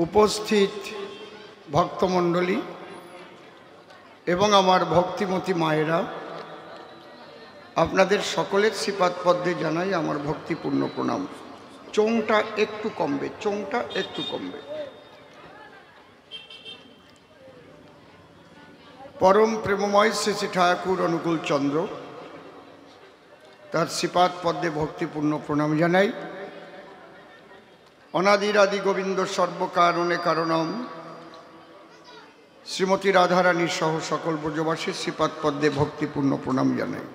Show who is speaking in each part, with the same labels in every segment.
Speaker 1: উপস্থিত ভক্তমণ্ডলী এবং আমার ভক্তিমতী মায়েরা, আপনাদের সকলের শ্রীপাদ পদ্মে জানাই আমার ভক্তিপূর্ণ প্রণাম। চোংটা একটু কমবে, চোংটা একটু কমবে। পরম প্রেমময় শ্রী শ্রী ঠাকুর অনুকূল চন্দ্র, তার শ্রীপাদ পদ্মে ভক্তিপূর্ণ প্রণাম জানাই। অনাদিরাদি গোবিন্দ সর্বকারণে কারণম শ্রীমতী রাধারানী সহ সকল ব্রজবাসী শ্রীপাদ পদ্মে ভক্তিপূর্ণ প্রণাম জানাই।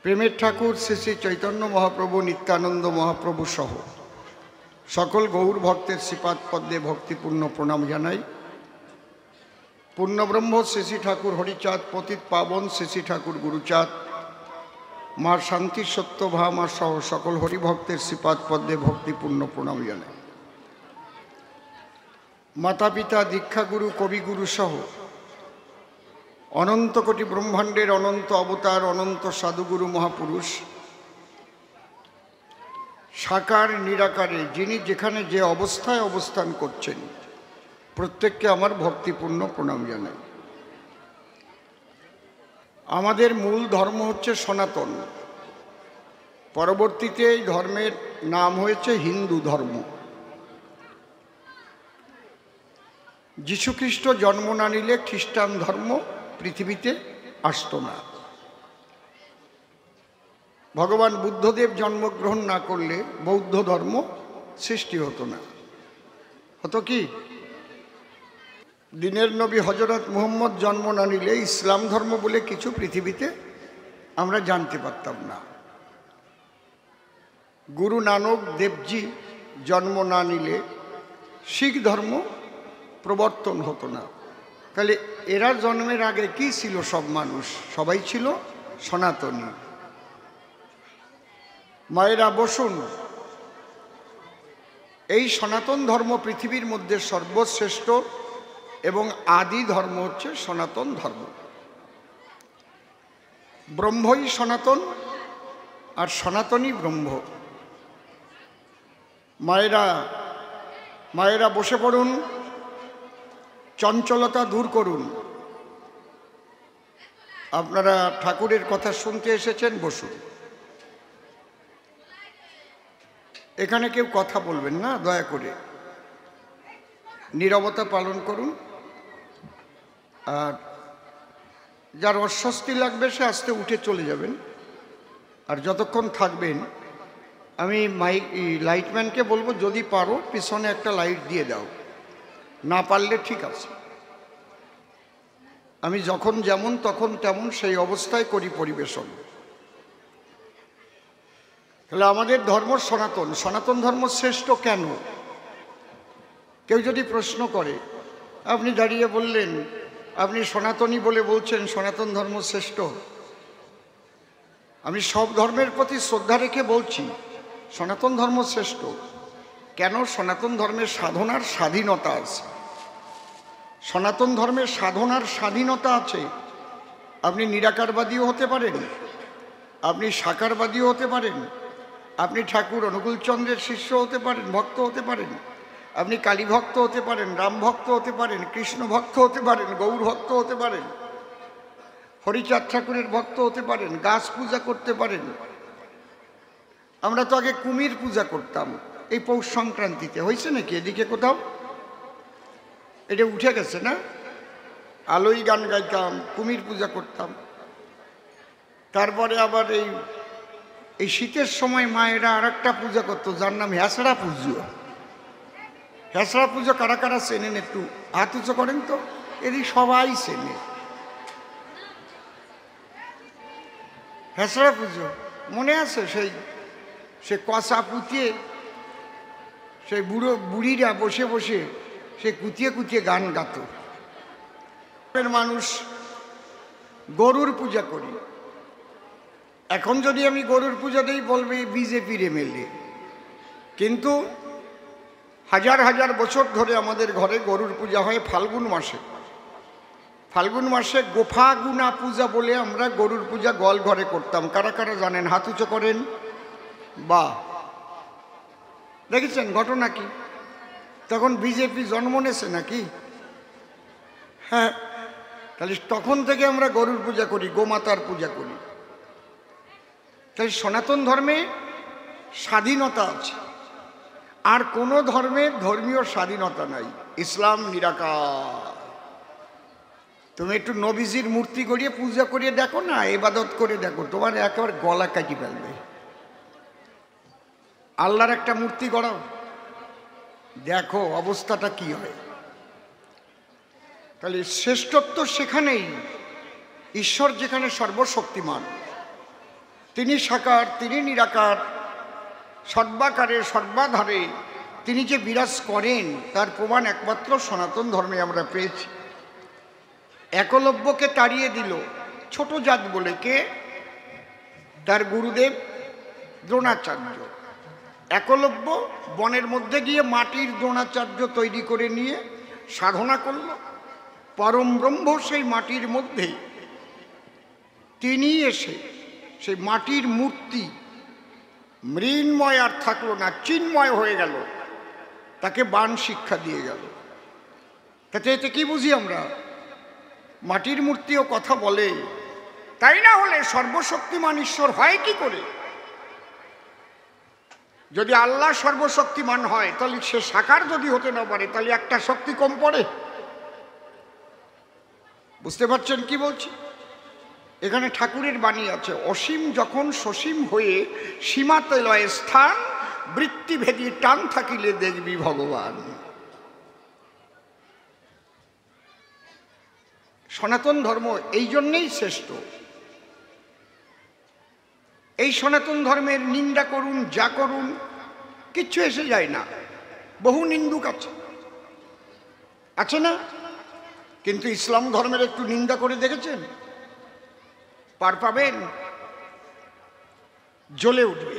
Speaker 1: প্রেমের ঠাকুর শ্রী শ্রী চৈতন্য মহাপ্রভু, নিত্যানন্দ মহাপ্রভু সহ সকল গৌর ভক্তের শ্রীপাদ পদ্মে ভক্তিপূর্ণ প্রণাম জানাই। পূর্ণব্রহ্ম শ্রী শ্রী ঠাকুর হরিচাঁদ, পতিত পাবন শ্রী শ্রী ঠাকুর গুরুচাঁদ, মার শান্তি সত্যভামা সহ সকল হরিভক্তের শ্রীপাদ পদ্মে ভক্তিপূর্ণ প্রণাম জানাই। মাতা পিতা, দীক্ষাগুরু, কবিগুরু সহ অনন্ত কোটি ব্রহ্মাণ্ডের অনন্ত অবতার, অনন্ত সাধুগুরু মহাপুরুষ, সাকার নিরাকারে যিনি যেখানে যে অবস্থায় অবস্থান করছেন, প্রত্যেককে আমার ভক্তিপূর্ণ প্রণাম জানাই। আমাদের মূল ধর্ম হচ্ছে সনাতন। পরবর্তীতে এই ধর্মের নাম হয়েছে হিন্দু ধর্ম। যীশুখ্রিস্ট জন্ম না নিলে খ্রিস্টান ধর্ম পৃথিবীতে আসতো না। ভগবান বুদ্ধদেব জন্মগ্রহণ না করলে বৌদ্ধ ধর্ম সৃষ্টি হতো না। হতো কি? দিনের নবী হজরত মুহাম্মদ জন্ম না নিলে ইসলাম ধর্ম বলে কিছু পৃথিবীতে আমরা জানতে পারতাম না। গুরু নানক দেবজি জন্ম না নিলে শিখ ধর্ম প্রবর্তন হতো না। তাহলে এরা জন্মের আগে কি ছিল? সব মানুষ সবাই ছিল সনাতনী। মায়েরা বসুন। এই সনাতন ধর্ম পৃথিবীর মধ্যে সর্বশ্রেষ্ঠ এবং আদি ধর্ম হচ্ছে সনাতন ধর্ম। ব্রহ্মই সনাতন আর সনাতনই ব্রহ্ম। মায়েরা বসে পড়ুন, চঞ্চলতা দূর করুন। আপনারা ঠাকুরের কথা শুনতে এসেছেন, বসুন। এখানে কেউ কথা বলবেন না, দয়া করে নীরবতা পালন করুন। আর যার অস্বস্তি লাগবে সে আস্তে উঠে চলে যাবেন। আর যতক্ষণ থাকবেন আমি লাইটম্যানকে বলবো, যদি পারো পিছনে একটা লাইট দিয়ে দাও, না পারলে ঠিক আছে। আমি যখন যেমন তখন তেমন সেই অবস্থায় করি পরিবেশন। তাহলে আমাদের ধর্ম সনাতন। সনাতন ধর্ম শ্রেষ্ঠ কেন? কেউ যদি প্রশ্ন করে, আপনি দাঁড়িয়ে বললেন আপনি সনাতনী বলে বলছেন সনাতন ধর্ম শ্রেষ্ঠ। আমি সব ধর্মের প্রতি শ্রদ্ধা রেখে বলছি সনাতন ধর্ম শ্রেষ্ঠ। কেন? সনাতন ধর্মের সাধনার স্বাধীনতা আছে। সনাতন ধর্মের সাধনার স্বাধীনতা আছে। আপনি নিরাকারবাদীও হতে পারেন, আপনি সাকারবাদীও হতে পারেন, আপনি ঠাকুর অনুকূল চন্দ্রের শিষ্য হতে পারেন, ভক্ত হতে পারেন, আপনি কালী ভক্ত হতে পারেন, রাম ভক্ত হতে পারেন, কৃষ্ণ ভক্ত হতে পারেন, গৌর ভক্ত হতে পারেন, হরিচাঁদ ঠাকুরের ভক্ত হতে পারেন, গাছ পূজা করতে পারেন। আমরা তো আগে কুমির পূজা করতাম। এই পৌষ সংক্রান্তিতে হয়েছে নাকি এদিকে কোথাও? এটা উঠে গেছে না? আলোই গান গাইতাম, কুমির পূজা করতাম। তারপরে আবার এই শীতের সময় মায়েরা আর একটা পূজা করতো, যার নাম হ্যাঁসড়া পুজো। হ্যাঁসড়া পুজো কারা কারা চেনেন? একটু হাত উঁচু করেন তো। এদিকে সবাই চেনে হ্যাঁসড়া পুজো। মনে আছে? সে কষা পুঁতিয়ে সেই বুড়িরা বসে বসে সে কুতিয়ে কুতিয়ে গান গাত। মানুষ গরুর পূজা করি। এখন যদি আমি গরুর পূজা দিই বলবে বিজেপির এমএলএ। কিন্তু হাজার হাজার বছর ধরে আমাদের ঘরে গরুর পূজা হয় ফাল্গুন মাসে। ফাল্গুন মাসে গোফাগুনা পূজা বলে আমরা গরুর পূজা গোয়াল ঘরে করতাম। কারা কারা জানেন? হাত উঁচু করেন। বা দেখেছেন ঘটনা কি? তখন বিজেপি জন্ম নেছে নাকি? হ্যাঁ, তাহলে তখন থেকে আমরা গরুর পূজা করি, গোমাতার পূজা করি। তাই সনাতন ধর্মে স্বাধীনতা আছে, আর কোনো ধর্মের ধর্মীয় স্বাধীনতা নাই। ইসলাম নিরাকার। তুমি একটু নবীজির মূর্তি গড়িয়ে পূজা করিয়ে দেখো না, ইবাদত করে দেখো, তোমার একেবারে গলা কাটি ফেলবে। আল্লাহর একটা মূর্তি গড়াও, দেখো অবস্থাটা কি হয়। তাহলে শ্রেষ্ঠত্ব সেখানেই, ঈশ্বর যেখানে সর্বশক্তিমান, তিনি সাকার, তিনি নিরাকার, সর্বাকারে সর্বাধারে তিনি যে বিরাজ করেন তার প্রমাণ একমাত্র সনাতন ধর্মে আমরা পেয়েছি। একলব্যকে তাড়িয়ে দিল ছোট জাত বলে, কে? তার গুরুদেব দ্রোণাচার্য। একলব্য বনের মধ্যে গিয়ে মাটির দ্রোণাচার্য তৈরি করে নিয়ে সাধনা করল। পরম ব্রহ্ম সেই মাটির মধ্যে তিনি এসে সেই মাটির মূর্তি মৃন্ময় আর থাকলো না, চিন্ময় হয়ে গেল, তাকে বাণ শিক্ষা দিয়ে গেল। তাতে এতে কি বুঝি আমরা? মাটির মূর্তিও কথা বলে, তাই না হলে সর্বশক্তিমান ঈশ্বর হয় কি করে? যদি আল্লাহ সর্বশক্তিমান হয় তাহলে সে সাকার যদি হতে না পারে তাহলে একটা শক্তি কম পড়ে। বুঝতে পারছেন কি বলছি? এখানে ঠাকুরের বাণী আছে, অসীম যখন সসীম হয়ে সীমাতে লয় স্থান, বৃত্তিভেদী টান থাকিলে দেখবি ভগবান। সনাতন ধর্ম এই জন্যেই শ্রেষ্ঠ। এই সনাতন ধর্মের নিন্দা করুন, যা করুন, কিচ্ছু এসে যায় না। বহু নিন্দুক আছে, আছে না? কিন্তু ইসলাম ধর্মের একটু নিন্দা করে দেখেছেন? পার পাবেন? জ্বলে উঠবে।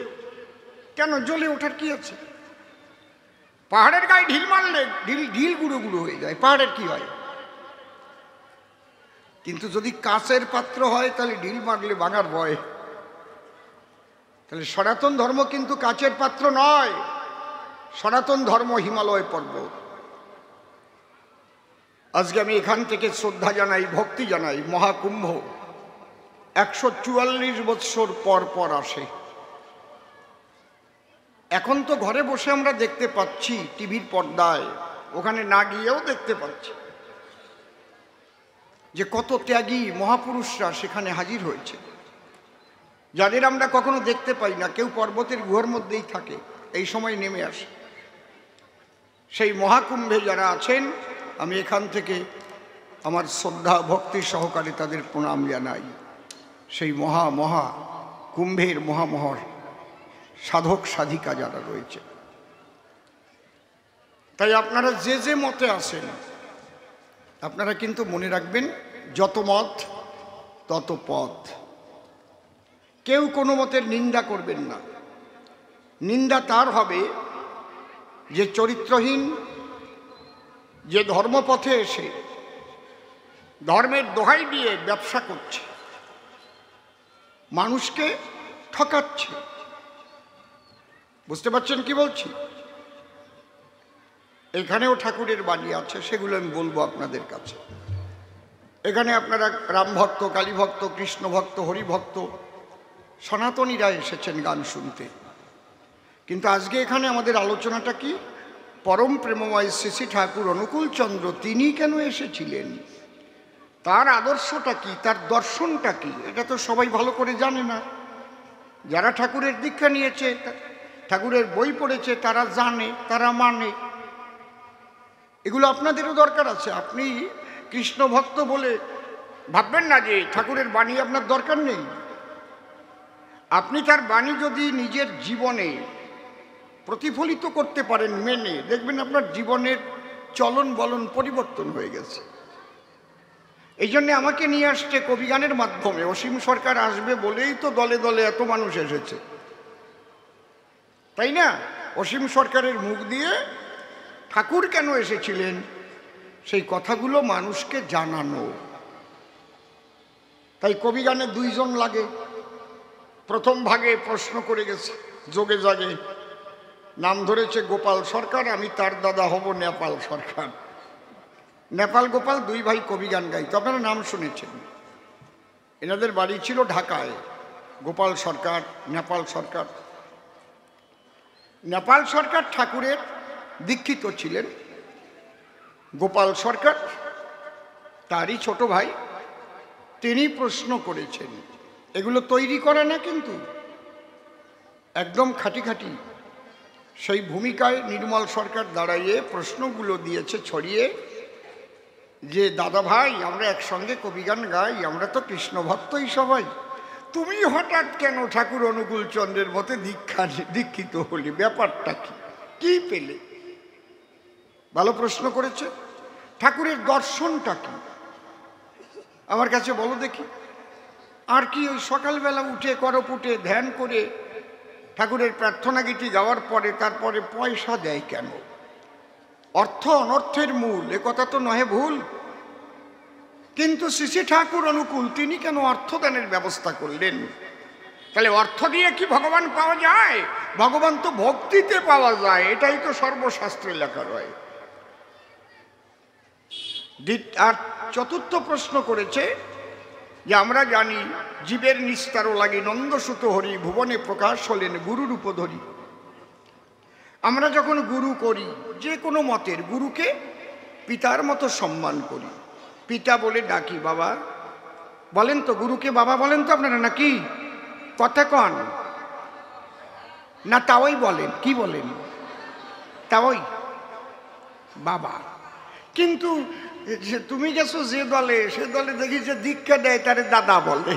Speaker 1: কেন জ্বলে ওঠার কি আছে? পাহাড়ের গায়ে ঢিল মারলে ঢিল গুঁড়ো গুঁড়ো হয়ে যায়, পাহাড়ের কি হয়? কিন্তু যদি কাঁচের পাত্র হয় তাহলে ঢিল মারলে ভাঙার ভয়। তাহলে সনাতন ধর্ম কিন্তু কাঁচের পাত্র নয়, সনাতন ধর্ম হিমালয় পর্বত। আজকে আমি এখান থেকে শ্রদ্ধা জানাই, ভক্তি জানাই। মহাকুম্ভ 144 বৎসর পর পর আসে। এখন তো ঘরে বসে আমরা দেখতে পাচ্ছি, টিভির পর্দায়, ওখানে না গিয়েও দেখতে পাচ্ছি যে কত ত্যাগী মহাপুরুষরা সেখানে হাজির হয়েছে, যাদের আমরা কখনো দেখতে পাই না। কেউ পর্বতের গুহার মধ্যেই থাকে, এই সময় নেমে আসে। সেই মহাকুম্ভে যারা আছেন, আমি এখান থেকে আমার শ্রদ্ধা ভক্তি সহকারে তাদের প্রণাম জানাই। সেই মহা কুম্ভের মহামহর সাধক সাধিকা যারা রয়েছে। তাই আপনারা যে যে মতে আসেন, আপনারা কিন্তু মনে রাখবেন, যত মত তত পথ। কেউ কোনো মতের নিন্দা করবেন না। নিন্দা তার হবে যে চরিত্রহীন, যে ধর্মপথে এসে ধর্মের দোহাই দিয়ে ব্যবসা করছে, মানুষকে ঠকাচ্ছে। বুঝতে পারছেন কি বলছি? এখানেও ঠাকুরের বাণী আছে, সেগুলো আমি বলবো আপনাদের কাছে। এখানে আপনারা রাম ভক্ত, কালী ভক্ত, কৃষ্ণ ভক্ত, হরিভক্ত, সনাতনীরা এসেছেন গান শুনতে। কিন্তু আজকে এখানে আমাদের আলোচনাটা কি? পরম প্রেমময় শ্রী শ্রী ঠাকুর অনুকূল চন্দ্র তিনি কেন এসেছিলেন, তার আদর্শটা কি, তার দর্শনটা কি, এটা তো সবাই ভালো করে জানে না। যারা ঠাকুরের দীক্ষা নিয়েছে, ঠাকুরের বই পড়েছে, তারা জানে, তারা মানে। এগুলো আপনাদেরও দরকার আছে। আপনি কৃষ্ণ ভক্ত বলে ভাববেন না যে ঠাকুরের বাণী আপনার দরকার নেই। আপনি তার বাণী যদি নিজের জীবনে প্রতিফলিত করতে পারেন মেনে, দেখবেন আপনার জীবনের চলন বলন পরিবর্তন হয়ে গেছে। এই জন্যে আমাকে নিয়ে আসছে কবিগানের মাধ্যমে। অসীম সরকার আসবে বলেই তো দলে দলে এত মানুষ এসেছে, তাই না? অসীম সরকারের মুখ দিয়ে ঠাকুর কেন এসেছিলেন সেই কথাগুলো মানুষকে জানানো। তাই কবিগানে দুইজন লাগে। প্রথম ভাগে প্রশ্ন করে গেছে যোগে জাগে, নাম ধরেছে গোপাল সরকার, আমি তার দাদা হব নেপাল সরকার। নেপাল গোপাল দুই ভাই কবি গান গাইতো, আপনারা নাম শুনেছেন। এনাদের বাড়ি ছিল ঢাকায়, গোপাল সরকার, নেপাল সরকার। নেপাল সরকার ঠাকুরের দীক্ষিত ছিলেন। গোপাল সরকার তারই ছোট ভাই, তিনি প্রশ্ন করেছেন। এগুলো তৈরি করে না কিন্তু, একদম খাঁটি খাঁটি। সেই ভূমিকায় নির্মল সরকার দাঁড়াইয়ে প্রশ্নগুলো দিয়েছে ছড়িয়ে, যে দাদা ভাই আমরা একসঙ্গে কবিগান গাই, আমরা তো কৃষ্ণ ভক্তই সবাই, তুমি হঠাৎ কেন ঠাকুর অনুকূল চন্দ্রের মতে দীক্ষিত হলি, ব্যাপারটা কি, কি পেলে? ভালো প্রশ্ন করেছে। ঠাকুরের দর্শনটা কি আমার কাছে বলো দেখি। আর কি ওই সকালবেলা উঠে করপুটে ধ্যান করে ঠাকুরের প্রার্থনা গীতি গাওয়ার পরে তারপরে পয়সা দেয় কেন? অর্থ অনর্থের মূল, এ কথা তো নহে ভুল, কিন্তু শ্রী ঠাকুর অনুকূল তিনি কেন অর্থদানের ব্যবস্থা করলেন? তাহলে অর্থ দিয়ে কি ভগবান পাওয়া যায়? ভগবান তো ভক্তিতে পাওয়া যায়, এটাই তো সর্বশাস্ত্রে লেখা রয়। আর চতুর্থ প্রশ্ন করেছে যে আমরা জানি জীবের নিস্তারও লাগে নন্দসুত হরি, ভুবনে প্রকাশ হলেন গুরুরূপ ধরি। আমরা যখন গুরু করি, যে কোনো মতের গুরুকে পিতার মতো সম্মান করি, পিতা বলে ডাকি। বাবা বলেন তো, গুরুকে বাবা বলেন তো আপনারা নাকি? কথা কন না? তাওই বলেন, কি বলেন? তাওই বাবা। কিন্তু তুমি গেছো যে দলে, সে দলে দেখি যে দীক্ষা দেয় তারে দাদা বলে।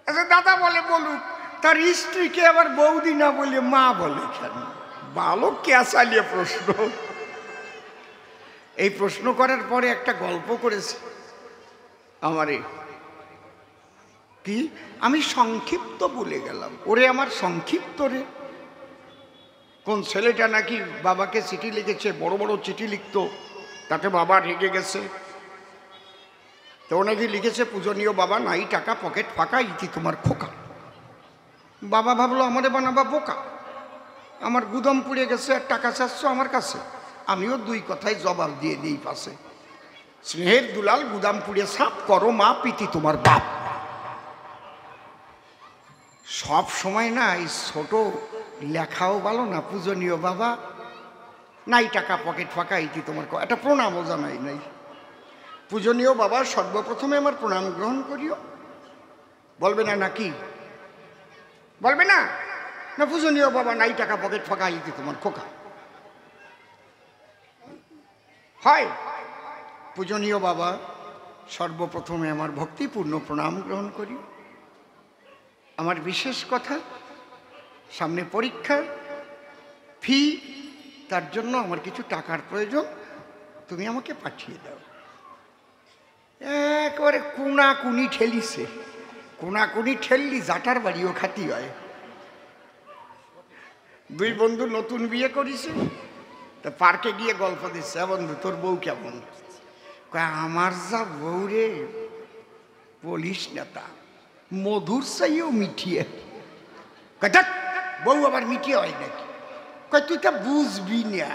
Speaker 1: আচ্ছা দাদা বলে বলুক, তার স্ত্রীকে আবার বৌদি না বলে মা বলে কেন? ভালো ক্যাসালিয়ে প্রশ্ন। এই প্রশ্ন করার পরে একটা গল্প করেছে আমারে, কি আমি সংক্ষিপ্ত বলে গেলাম। ওরে আমার সংক্ষিপ্ত রে। কোন ছেলেটা নাকি বাবাকে চিঠি লিখেছে, বড় বড় চিঠি লিখতো, তাতে বাবা রেগে গেছে। তো নাকি লিখেছে, পূজনীয় বাবা নাই টাকা, পকেট ফাঁকা, ইতি তোমার খোকা। বাবা ভাবলো আমারে বানাবা বোকা, আমার গুদাম পুড়ে গেছে আর টাকা চাচ্ছ আমার কাছে। আমিও দুই কথায় জবাব দিয়ে দিই পাশে, স্নেহের দুলাল গুদাম পুড়ে সাপ করো মা, পিতি তোমার বাপ। সব সময় না এই ছোট লেখাও ভালো না, পূজনীয় বাবা নাই টাকা, পকেট ফাঁকা, ইতি তোমার একটা প্রণামও জানাই নাই। পূজনীয় বাবা সর্বপ্রথমে আমার প্রণাম গ্রহণ করিও, বলবে না নাকি? বলবে না? না পূজনীয় বাবা নাই টাকা, পকেট ফাঁকা, ইতি তোমার খোকা। হয় পূজনীয় বাবা সর্বপ্রথমে আমার ভক্তিপূর্ণ প্রণাম গ্রহণ করি। আমার বিশেষ কথা, সামনে পরীক্ষা, ফি, তার জন্য আমার কিছু টাকার প্রয়োজন, তুমি আমাকে পাঠিয়ে দাও। একেবারে কোনাকুনি ঠেলিছে। কোনাকুনি ঠেললি জাটার বাড়িও খাতি হয়। দুই বন্ধু নতুন বিয়ে করেছে, তা পার্কে গিয়ে গল্প দিচ্ছে, বন্ধু তোর বউ কেমন? আমার যা বউ রে, পুলিশ নেতা, মধুর চাইও মিঠিয়ে। বউ আবার মিঠিয়ে হয় নাকি? তুই তা বুঝবি না,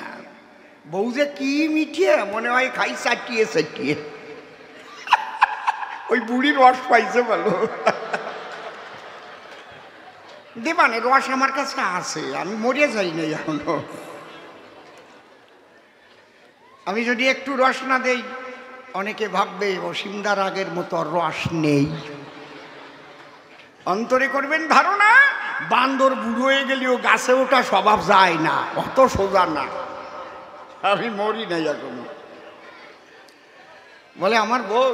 Speaker 1: বউ যে কি মিঠিয়ে, মনে হয় খাই চাটিয়ে চাটিয়ে। ওই বুড়ির রস পাইছে ভালো। দেবানে রস আমার কাছে আছে, আমি মরে যাই নাই এখনো। আমি যদি একটু রস না দেই, অনেকে ভাববে অসীমদার আগের মতো রস নেই। অন্তরে করবেন ধারণা, বান্দর বুড়ো হয়ে গেলেও গাছে ওঠা স্বভাব যায় না, অত সোজা না। আমি মরি নাই এখন। বলে আমার বউ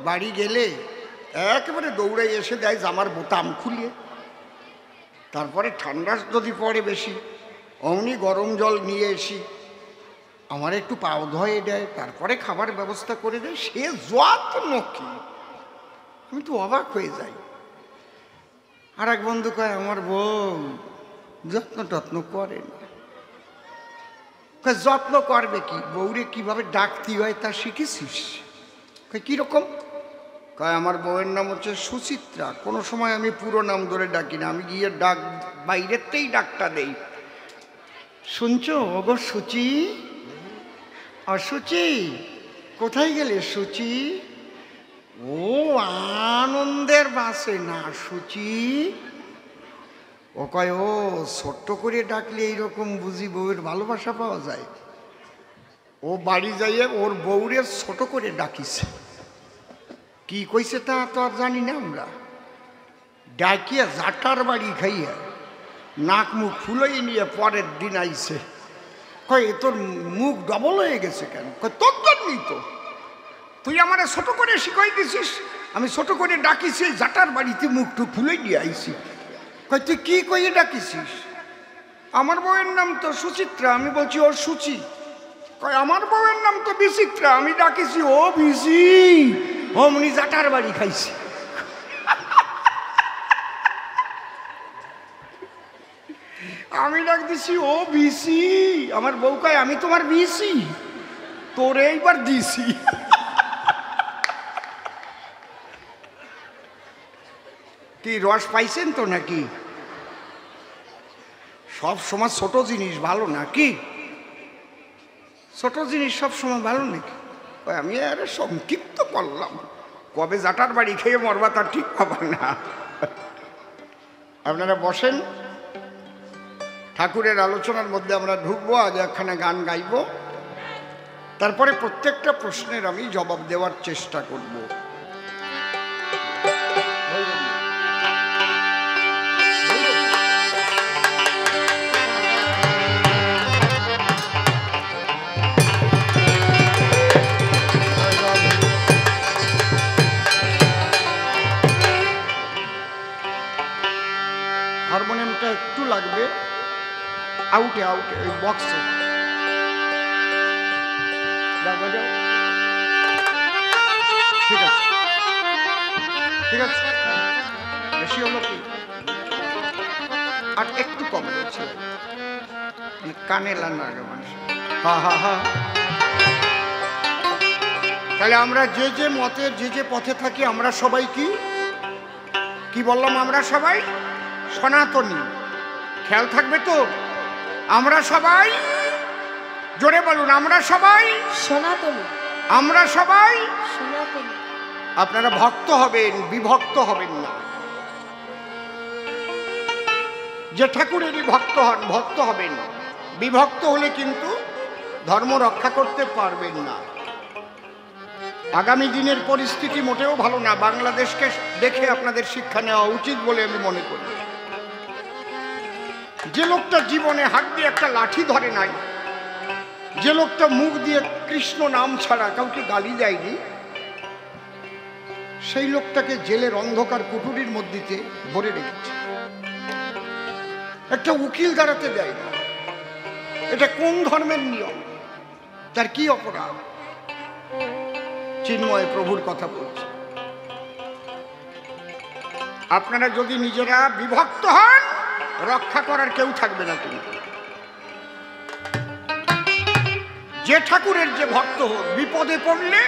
Speaker 1: বাড়ি গেলে একেবারে দৌড়াই এসে দেয় জামার বোতাম খুলিয়ে, তারপরে ঠান্ডা যদি পড়ে বেশি, অমনি গরম জল নিয়ে এসি, আমার একটু পাও ধয়ে দেয়, তারপরে খাবার ব্যবস্থা করে দেয়। সে যত্ন কি, আমি তো অবাক হয়ে যাই। আর এক বন্ধু কয় আমার বউ যত্ন টত্ন করে না। যত্ন করবে কি, বউরে কিভাবে ডাকতে হয় তা শিখেছিস? কিরকম? কয় আমার বউয়ের নাম হচ্ছে সুচিত্রা। কোনো সময় আমি পুরো নাম ধরে ডাকি না, আমি গিয়ে ডাক বাইরেরতেই ডাকটা দেই। শুনছো ওগো সুচি, অসুচি, কোথায় গেলে সুচি? ও আনন্দের বাসে না সুচি। ও কয় ও ছোট্ট করে ডাকলে এইরকম বুঝি বউয়ের ভালোবাসা পাওয়া যায়। ও বাড়ি যাইয়ে ওর বউরে ছোট করে ডাকিছে। কি কইছে তা তো আর জানি না আমরা। ডাকিয়া জাটার বাড়ি খাইয়া নাক মুখ ফুলাই নিয়ে পরের দিন আইছে। কয় তোর মুখ ডবল হয়ে গেছে কেন? কয় তোর জন্যই তো, তুই আমারে ছোট করে শিখাই দিছিস, আমি ছোট করে ডাকিছি, জাটার বাড়িতে মুখ টুক ফুলাই নিয়ে আইছি। কয় তুই কি কইয়ে ডাকিছিস? আমার বউয়ের নাম তো সুচিত্রা, আমি বলছি ওর সুচি। কয় আমার বউয়ের নাম তো বিচিত্রা, আমি ডাকিছি ও বিচি, অমনি জাটার বাড়ি খাইছি। আমি ডাক দিছি ও বিসি, আমার বউ কয় আমি তোমার বিসি, তোরে এইবার দিছি। কি রস পাইছেন তো নাকি? সব সময় ছোট জিনিস ভালো নাকি? ছোট জিনিস সব সময় ভালো নাকি? আমি আরে সংক্ষিপ্ত করলাম, কবে জাটার বাড়ি খেয়ে মরবা তার ঠিক পাবার না। আপনারা বসেন, ঠাকুরের আলোচনার মধ্যে আমরা ঢুকবো। আজ একখানা গান গাইব, তারপরে প্রত্যেকটা প্রশ্নের আমি জবাব দেওয়ার চেষ্টা করব। হারমোনিয়ামটা একটু লাগবে, আউটে আউটে ওই বক্সে। ঠিক আছে ঠিক আছে, বেশি হলো কি আর একটু কম হচ্ছে, কানে লাগে মানুষ। হা হা হা। তাহলে আমরা যে যে মতে যে যে পথে থাকি আমরা সবাই কি কি বললাম? আমরা সবাই সনাতনী। খেয়াল থাকবে তো, আমরা সবাই, জোরে বলুন, আমরা সবাই
Speaker 2: সনাতনী।
Speaker 1: আমরা সবাই
Speaker 2: সনাতনী।
Speaker 1: আপনারা ভক্ত হবেন, বিভক্ত হবেন না। যে ঠাকুরেরই ভক্ত হন, ভক্ত হবেন। বিভক্ত হলে কিন্তু ধর্ম রক্ষা করতে পারবেন না। আগামী দিনের পরিস্থিতি মোটেও ভালো না। বাংলাদেশকে দেখে আপনাদের শিক্ষা নেওয়া উচিত বলে আমি মনে করি। যে লোকটা জীবনে হাত দিয়ে একটা লাঠি ধরে নাই, যে লোকটা মুখ দিয়ে কৃষ্ণ নাম ছাড়া কাউকে গালি দেয়নি, সেই লোকটাকে জেলের অন্ধকার কুঠুরির মধ্যে ভরে রেখেছে। একটা উকিল দাঁড়াতে দেয় না। এটা কোন ধর্মের নিয়ম? তার কি অপরাধ? চিন্ময় প্রভুর কথা বলছে। আপনারা যদি নিজেরা বিভক্ত হন, রক্ষা করার কেউ থাকবে না। কিন্তু যে ঠাকুরের যে ভক্ত হোক, বিপদে পড়লে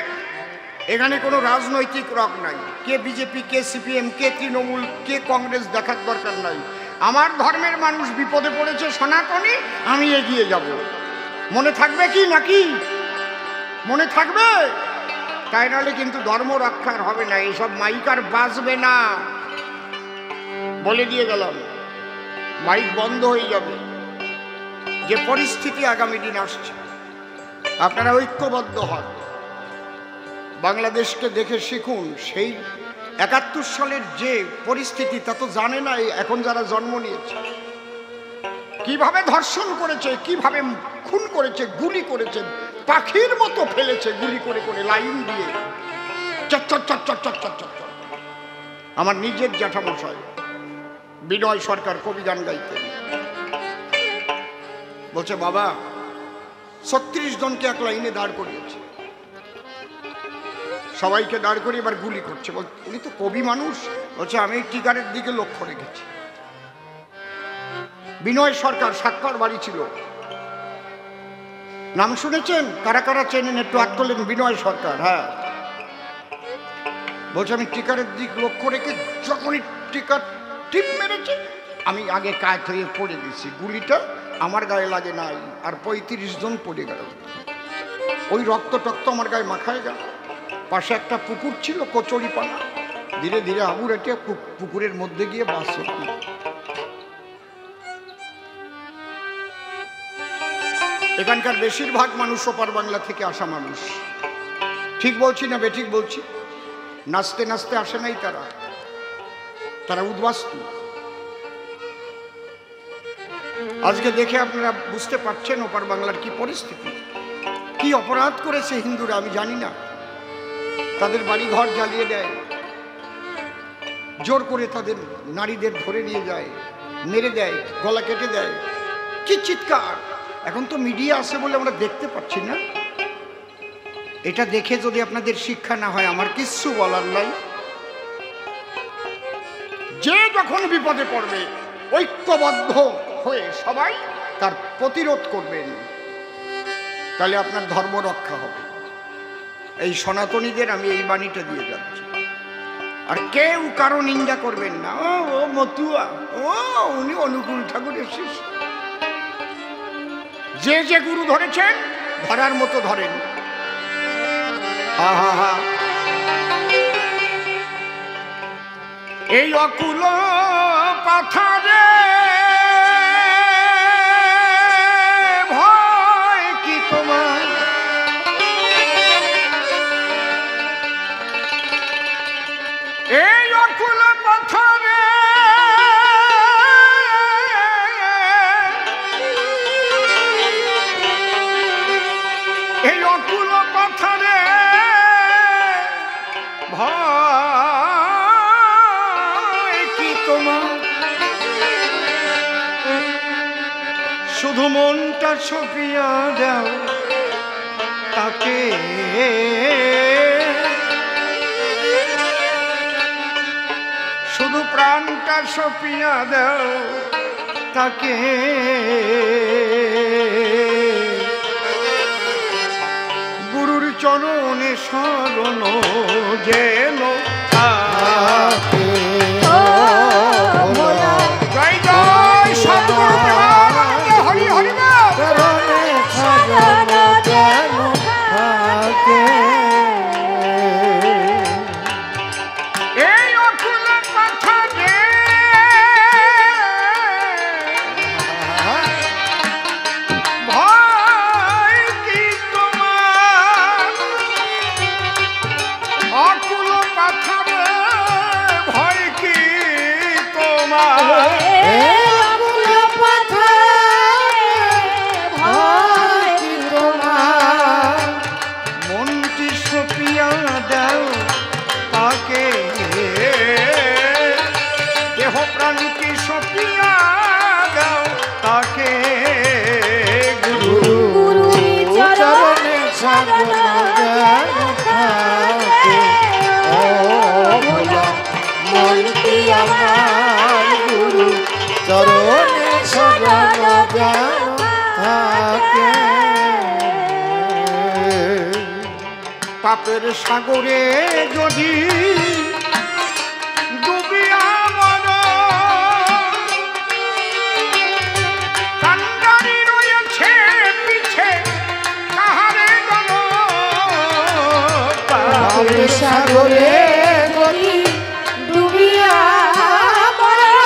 Speaker 1: এখানে কোনো রাজনৈতিক রং নাই। কে বিজেপি, কে সিপিএম, কে তৃণমূল, কে কংগ্রেস দেখার দরকার নাই। আমার ধর্মের মানুষ বিপদে পড়েছে, সনাতনী, আমি এগিয়ে যাব। মনে থাকবে কি নাকি? মনে থাকবে? তাই নাহলে কিন্তু ধর্ম রক্ষার হবে না। এইসব মাইক আর বাজবে না, বলে দিয়ে গেলাম। মাইক বন্ধ হয়ে যাবে। যে পরিস্থিতি আগামী দিন আসছে, আপনারা ঐক্যবদ্ধ হন। বাংলাদেশকে দেখে শিখুন। সেই ৭১ সালের যে পরিস্থিতি তা তো জানে না এখন যারা জন্ম নিয়েছে। কিভাবে ধর্ষণ করেছে, কিভাবে খুন করেছে, গুলি করেছে, পাখির মতো ফেলেছে গুলি করে করে, লাইন দিয়ে চট চট চট চট চট চট। আমার নিজের জ্যাঠামশাই বিনয় সরকার কবি গান গাইতেন। বলছে বাবা ৩৬ জনকে এক লাইনে দাঁড় করিয়েছে, সবাইকে দাঁড় করিয়ে এবার গুলি করছে। উনি তো কবি মানুষ। বলছে আমি টিকারের দিকে লক্ষ্য রেখেছি। বিনয় সরকার, সাতপার বাড়ি ছিল। নাম শুনেছেন? কারা কারা চেনেন একটু হাত তোলেন। বিনয় সরকার, হ্যাঁ। বলছে আমি টিকারের দিক লক্ষ্য রেখে যখনই টিকার টিপ মেরেছে আমি আগে কাত হয়ে পড়ে গেছি, গুলিটা আমার গায়ে লাগে নাই, আর 35 জন পড়ে গেল। ওই রক্ত টক্ত আমার গায়ে মাখায় গেল। পাশে একটা পুকুর ছিল, কচুরি পানা, ধীরে ধীরে আবু রেটে পুকুরের মধ্যে গিয়ে বাস হতো। এখানকার বেশিরভাগ মানুষ ওপার বাংলা থেকে আসা মানুষ। ঠিক বলছি না বেঠিক বলছি? নাচতে নাচতে আসে নাই তারা উদ্বাস্তু। আজকে দেখে আপনারা বুঝতে পারছেন ওপার বাংলার কি পরিস্থিতি, কি অপরাধ করেছে হিন্দুরা আমি জানি না। তাদের বাড়ি ঘর জ্বালিয়ে দেয়, জোর করে তাদের নারীদের ধরে নিয়ে যায়, মেরে দেয়, গলা কেটে দেয়। কি চিৎকার! এখন তো মিডিয়া আছে বলে আমরা দেখতে পাচ্ছি না। এটা দেখে যদি আপনাদের শিক্ষা না হয় আমার কিচ্ছু বলার নাই। যে যখন বিপদে পড়বে ঐক্যবদ্ধ হয়ে সবাই তার প্রতিরোধ করবেন, তাহলে আপনার ধর্ম রক্ষা হবে। এই সনাতনীদের আমি এই বাণীটা দিয়ে যাচ্ছি। আর কেউ কারো নিন্দা করবেন না। ও মতুয়া, উনি অনুকূল ঠাকুরের শিষ্য। যে যে গুরু ধরেছেন ধরার মতো ধরেন। এই অকুল পাথারে ভয় কি তোমার, এই অকুল পাথারে এই অকুল পাথারে ভয় কি তোমার, শুধু মনটা সপিয়া দাও তাকে, শুধু প্রাণটা সপিয়া দাও তাকে, গুরুর চরণে শরণ যেন থাকে। জয় জয় সদ্গুরু প্রেমানন্দ হরি হরি বল। এই অকুল পাথারে ভয় কি তোমার, অকুল পাথারে ভয় কি তোমার, মনটি সপিয়া দাও তাকে, দেহ প্রাণটি সপিয়া দাও তাকে, গুরু চরণে শরণ যেন থাকে। ও ভোলা মনটি আমার গুরু চরণে শরণ যেন থাকে। পাপের সাগরে যদি ডুবিয়া মর, কান্ডারি রয়েছে পিছে কাহারে গণ, পাপের সাগরে যদি
Speaker 2: ডুবিয়া মরো,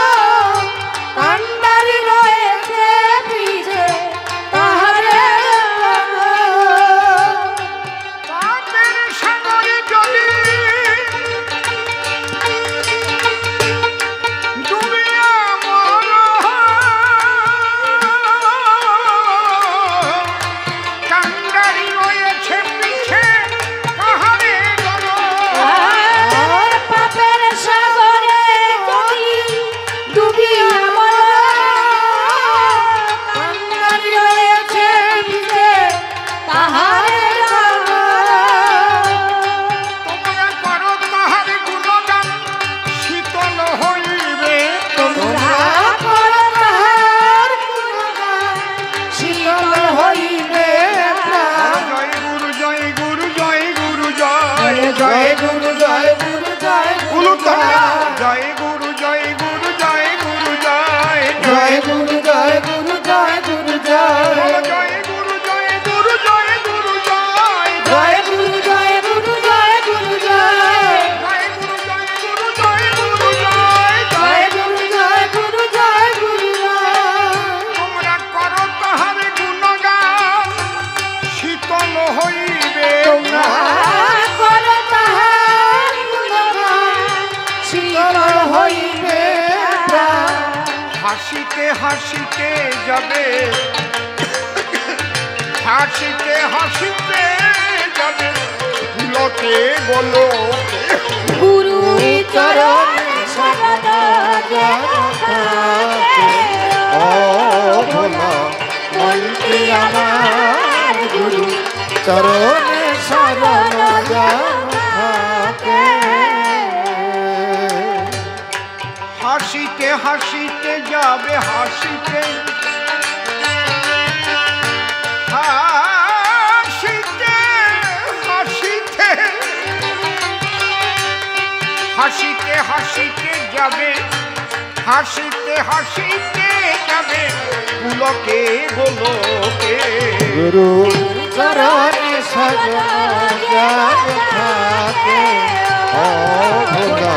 Speaker 2: কান্ডারি রয়েছে পিছে তাহারে
Speaker 1: পাপের সাগরে যদি হাসিতে হাসিতে যাবে, হাসিতে হাসিতে যাবে পুলকে গোলকে।
Speaker 2: গুরু চরণ শরণ যেন থাকে,
Speaker 3: ও ভোলা
Speaker 2: মনটি আমার গুরু
Speaker 3: চরণে শরণ থাকে।
Speaker 1: হাসিতে হাসিতে যাবে, হাসিতে হাসিতে হাসিতে, হাসিতে হাসিতে যাবে, হাসিতে হাসিতে যাবে পুলকে গোলকে।
Speaker 3: গুরু চরণে শরণ থাকে, ও ভোলা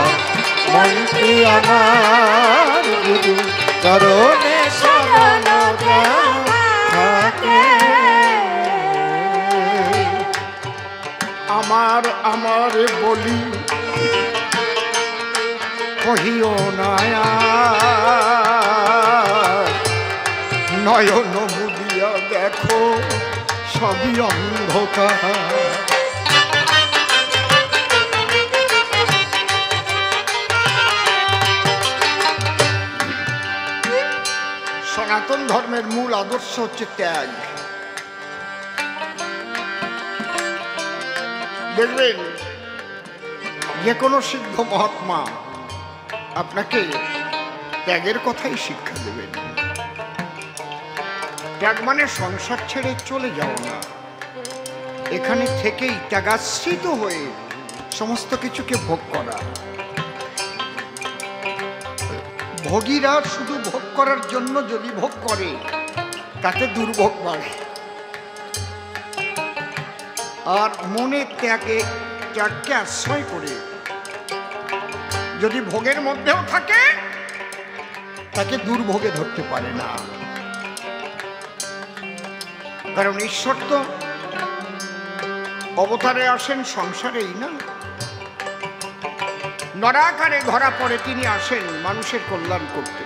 Speaker 3: মনটি আমার গুরু চরণে শরণ থাকে।
Speaker 1: আমার আমার বলি কহিও না আর, নয়ন মুদিয়া দেখো সবই অন্ধকার। সনাতন ধর্মের মূল আদর্শ হচ্ছে ত্যাগ। দেখবেন যে কোনো সিদ্ধ মহাত্মা আপনাকে ত্যাগের কথাই শিক্ষা দেবেন। ত্যাগ মানে সংসার ছেড়ে চলে যাওয়া না, এখানে থেকেই ত্যাগাশ্রিত হয়ে সমস্ত কিছুকে ভোগ করা। ভোগীরা শুধু ভোগ করার জন্য যদি ভোগ করে তাতে দুর্ভোগ বাড়ে। আর মনে ত্যাগকে আশ্রয় করে যদি ভোগের মধ্যেও থাকে তাকে দুর্ভোগে ধরতে পারে না। কারণ ঈশ্বর তো অবতারে আসেন সংসারেই না, নরাকারে ধরা পড়ে তিনি আসেন মানুষের কল্যাণ করতে।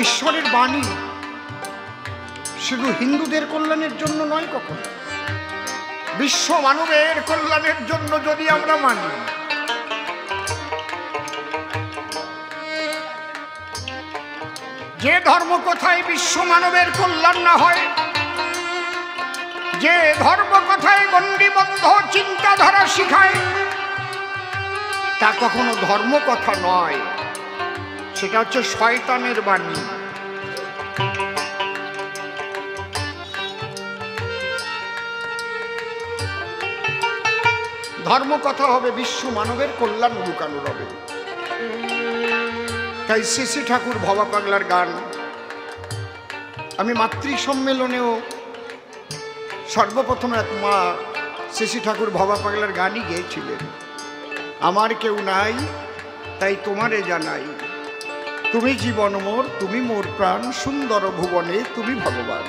Speaker 1: ঈশ্বরের বাণী শুধু হিন্দুদের কল্যাণের জন্য নয়, কখনো বিশ্ব মানবের কল্যাণের জন্য যদি আমরা মানি। যে ধর্ম কথায় বিশ্ব মানবের কল্যাণ না হয়, যে ধর্ম কথায় গণ্ডিবদ্ধ চিন্তাধারা শিখায়, তা কখনো ধর্ম কথা নয়, সেটা হচ্ছে শয়তানের বাণী। ধর্ম কথা হবে বিশ্ব মানবের কল্যাণ লুকানো রবে। তাই শ্রী শ্রী ঠাকুর ভবা পাগলার গান আমি মাতৃ সম্মেলনেও সর্বপ্রথম এক মা শ্রী শ্রী ঠাকুর ভবা পাগলার গানই গেয়েছিলেন। আমার কেউ নাই তাই তোমারে জানাই, তুমি জীবন মোর, তুমি মোর প্রাণ, সুন্দর ভুবনে তুমি ভগবান।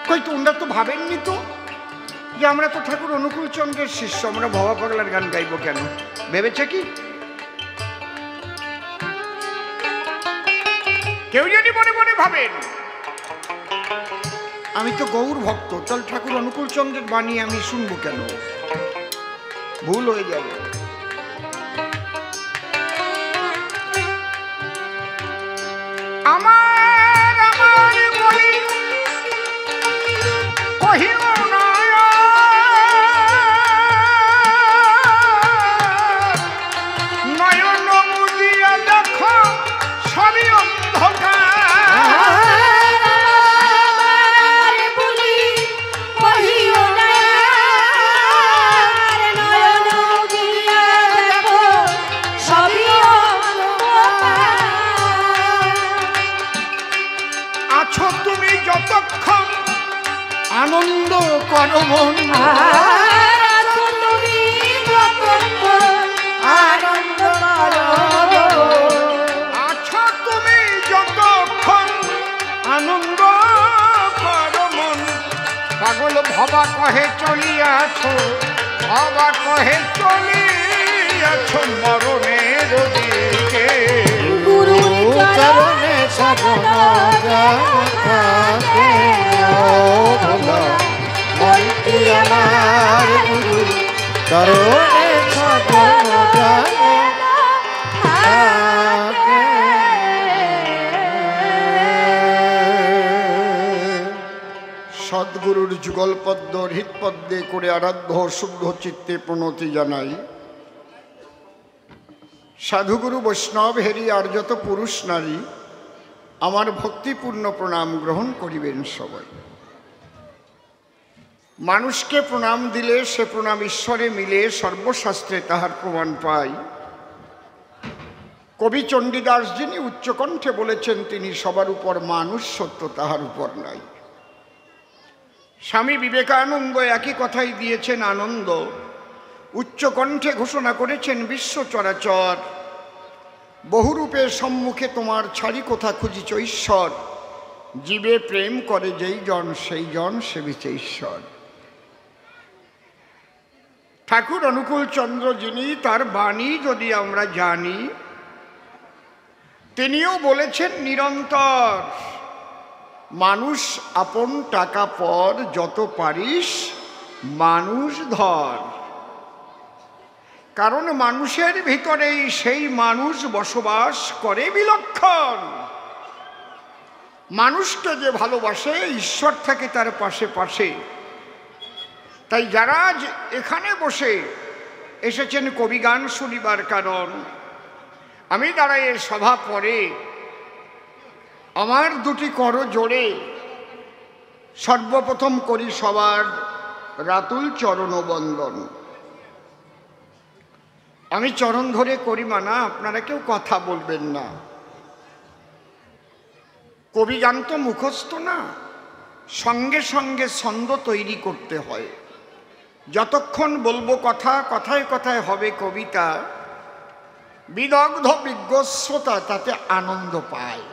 Speaker 1: কই তোমরা তো ভাবেননি তো যে আমরা তো ঠাকুর অনুকূল চন্দ্রের শিষ্য, আমরা ভবা পাগলার গান গাইব কেন? ভেবেছে কি কেউ? যদি মনে মনে ভাবেন আমি তো গৌর ভক্ত, তাহলে ঠাকুর অনুকূল চন্দ্রের বাণী আমি শুনবো কেন? ভুল হয়ে যাবে। আমার আমার বলি কহিও না আর, নয়ন মুদিয়া দেখো সবই অন্ধকার। আছো তুমি যতক্ষণ আনন্দ করো মন,
Speaker 2: তুমি আনন্দ করো,
Speaker 1: আছো তুমি যতক্ষণ আনন্দ করো মন। পাগল ভবা কহে চলিয়াছো, ভবা কহে চলিয়াছো, আছো মরণের দিকে।
Speaker 2: গুরুর
Speaker 3: চরণে সাধন যেন থাকে, ও ভোলা মনটি আমার গুরু চরণে সাধন যেন থাকে।
Speaker 1: সদ্গুরুর যুগলপদ্ম হৃৎপদ্মে করে আরাধ্য শুদ্ধ চিত্তে প্রণতি জানাই। সাধুগুরু বৈষ্ণব হেরি আর যত পুরুষ নারী আমার ভক্তিপূর্ণ প্রণাম গ্রহণ করিবেন সবাই। মানুষকে প্রণাম দিলে সে প্রণাম ঈশ্বরে মিলে, সর্বশাস্ত্রে তাহার প্রমাণ পাই। কবি চণ্ডীদাস যিনি উচ্চকণ্ঠে বলেছেন, তিনি সবার উপর মানুষ, সত্য তাহার উপর নাই। স্বামী বিবেকানন্দ একই কথাই দিয়েছেন আনন্দ, উচ্চকণ্ঠে ঘোষণা করেছেন বিশ্ব চরাচর, বহুরূপে সম্মুখে তোমার ছাড়ি কোথা খুঁজিছ ঈশ্বর, জীবে প্রেম করে যেই জন সেই জন সেবিছে ঈশ্বর। ঠাকুর অনুকূল চন্দ্র যিনি, তার বাণী যদি আমরা জানি, তিনিও বলেছেন নিরন্তর, মানুষ আপন টাকা পর যত পারিস মানুষ ধর। কারণ মানুষের ভিতরেই সেই মানুষ বসবাস করে বিলক্ষণ। মানুষকে যে ভালোবাসে, ঈশ্বর থাকে তার পাশে পাশে। তাই যারা এখানে বসে এসেছেন কবিগান শুনিবার কারণ, আমি দাঁড়ায় সভা পরে আমার দুটি কর জোড়ে সর্বপ্রথম করি সবার রাতুল চরণ বন্দন। আমি চরণ ধরে করি মানা, আপনারা কেউ কথা বলবেন না। কবিগান তো মুখস্থ না, সঙ্গে সঙ্গে ছন্দ তৈরি করতে হয়। যতক্ষণ বলবো কথা, কথায় কথায় হবে কবিতা, বিদগ্ধ বিজ্ঞ শ্রোতা তাতে আনন্দ পায়।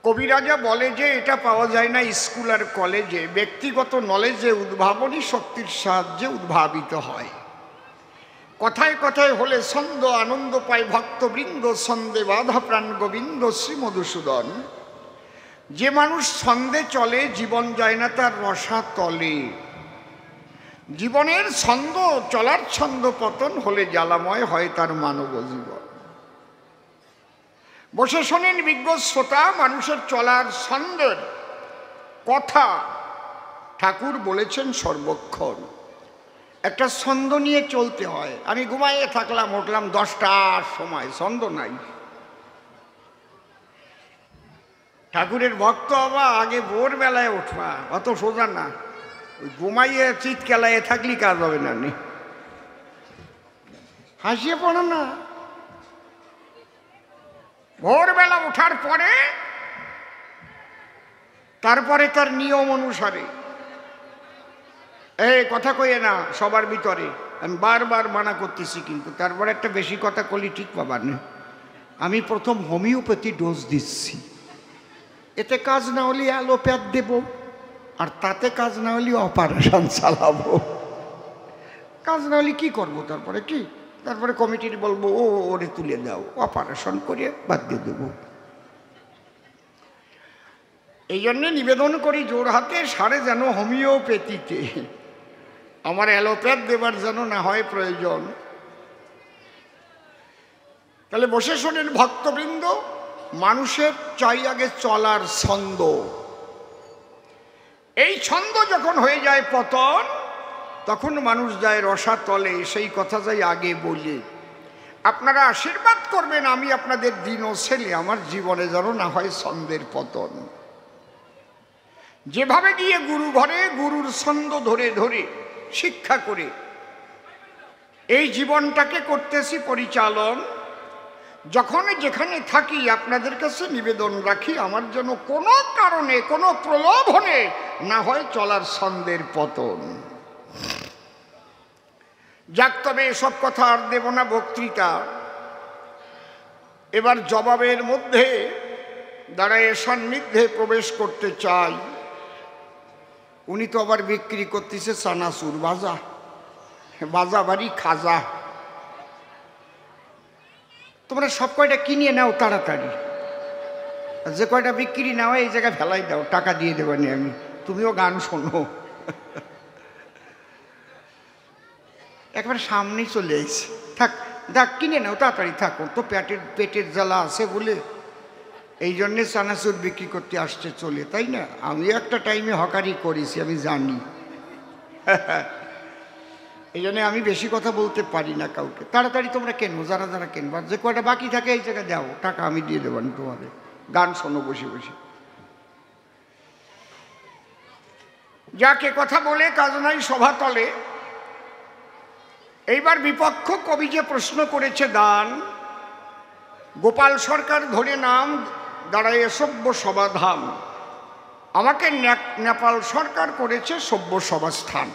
Speaker 1: কবিরাজা বলে যে এটা পাওয়া যায় না স্কুল আর কলেজে, ব্যক্তিগত নলেজে উদ্ভাবনী শক্তির সাহায্যে উদ্ভাবিত হয়। কথায় কথায় হলে ছন্দ আনন্দ পায় ভক্তবৃন্দ, ছন্দে বাধা প্রাণ গোবিন্দ শ্রী মধুসূদন। যে মানুষ ছন্দে চলে জীবন যায় না তার রসা তলে। জীবনের ছন্দ, চলার ছন্দ পতন হলে জ্বালাময় হয় তার মানব জীবন। বসে শোনেন বিজ্ঞ শ্রোতা, মানুষের চলার ছন্দের কথা ঠাকুর বলেছেন সর্বক্ষণ। একটা ছন্দ নিয়ে চলতে হয়। আমি ঘুমাইয়ে থাকলাম, উঠলাম 10টার সময়, ছন্দ নাই। ঠাকুরের ভক্ত হবা আগে ভোরবেলায় উঠবা, অত সোজা না। ওই ঘুমাইয়ে চিৎ কেলাইয়ে থাকলি কাজ হবে না। হাসিয়ে পড়ো না। ভোরবেলা ওঠার পরে তারপরে তার নিয়ম অনুসারে, এই কথা কইয়ে না সবার ভিতরে, আমি বারবার মানা করতেছি, কিন্তু তারপরে একটা বেশি কথা কলি ঠিক পাবার না। আমি প্রথম হোমিওপ্যাথি ডোজ দিচ্ছি, এতে কাজ না হলে অ্যালোপ্যাথ দেব, আর তাতে কাজ না হলে অপারেশন চালাবো। কাজ না হলে কী করবো? তারপরে কি, তারপরে কমিটির বলবো ও ওরে তুলে দাও, অপারেশন করে বাদ দিয়ে দেবো। এই জন্যে নিবেদন করি জোর হাতে সারে যেন হোমিওপ্যাথিতে, আমার অ্যালোপ্যাথ দেবার যেন না হয় প্রয়োজন। তাহলে বসে শোনেন ভক্তবৃন্দ, মানুষের চাই আগে চলার ছন্দ। এই ছন্দ যখন হয়ে যায় পতন, তখন মানুষ যায় রসাতলে। সেই কথা যাই আগে বলি। আপনারা আশীর্বাদ করবেন আমি আপনাদের দিন ও ছেলে, আমার জীবনে যেন না হয় ছন্দের পতন। যেভাবে গিয়ে গুরু ঘরে গুরুর ছন্দ ধরে ধরে শিক্ষা করে এই জীবনটাকে করতেছি পরিচালন, যখন যেখানে থাকি আপনাদের কাছে নিবেদন রাখি, আমার জন্য কোনো কারণে কোনো প্রলোভনে না হয় চলার ছন্দের পতন। যাক, তবে এসব কথা আর দেব না বক্তৃতা। এবার জবাবের মধ্যে দাঁড়ায় সান্নিধ্যে প্রবেশ করতে চাই। উনি তো আবার বিক্রি করতেছে চানাচুর, বাজা বাজা বাড়ি খাজা। তোমরা সব কয়টা কিনিয়ে নাও তাড়াতাড়ি, যে কয়টা বিক্রি নাও এই জায়গায় ফেলাই দাও, টাকা দিয়ে দেবানি আমি, তুমিও গান শোনো। একবার সামনেই চলে এসেছি, থাক দেখ কিনে নাও তাড়াতাড়ি, থাকো তো, পেটের জ্বালা আছে বলে এই জন্যে চানাচুর বিক্রি করতে আসছে চলে, তাই না? আমিও একটা টাইমে হকারি করেছি, আমি জানি। এই জন্যে আমি বেশি কথা বলতে পারি না কাউকে। তাড়াতাড়ি তোমরা কেনবো, যারা যারা কেনবো, যে কয়টা বাকি থাকে এই জায়গায় দাও, টাকা আমি দিয়ে দেবো তোমাদের, গান শোনো বসে বসে। যাকে কথা বলে কাজ নাই সভা তলে। এইবার বিপক্ষ কবি যে প্রশ্ন করেছে দান, গোপাল সরকার ধরে নাম দাঁড়ায় সভ্য সভাধাম, আমাকে নেপাল সরকার করেছে সভ্য সভাস্থান।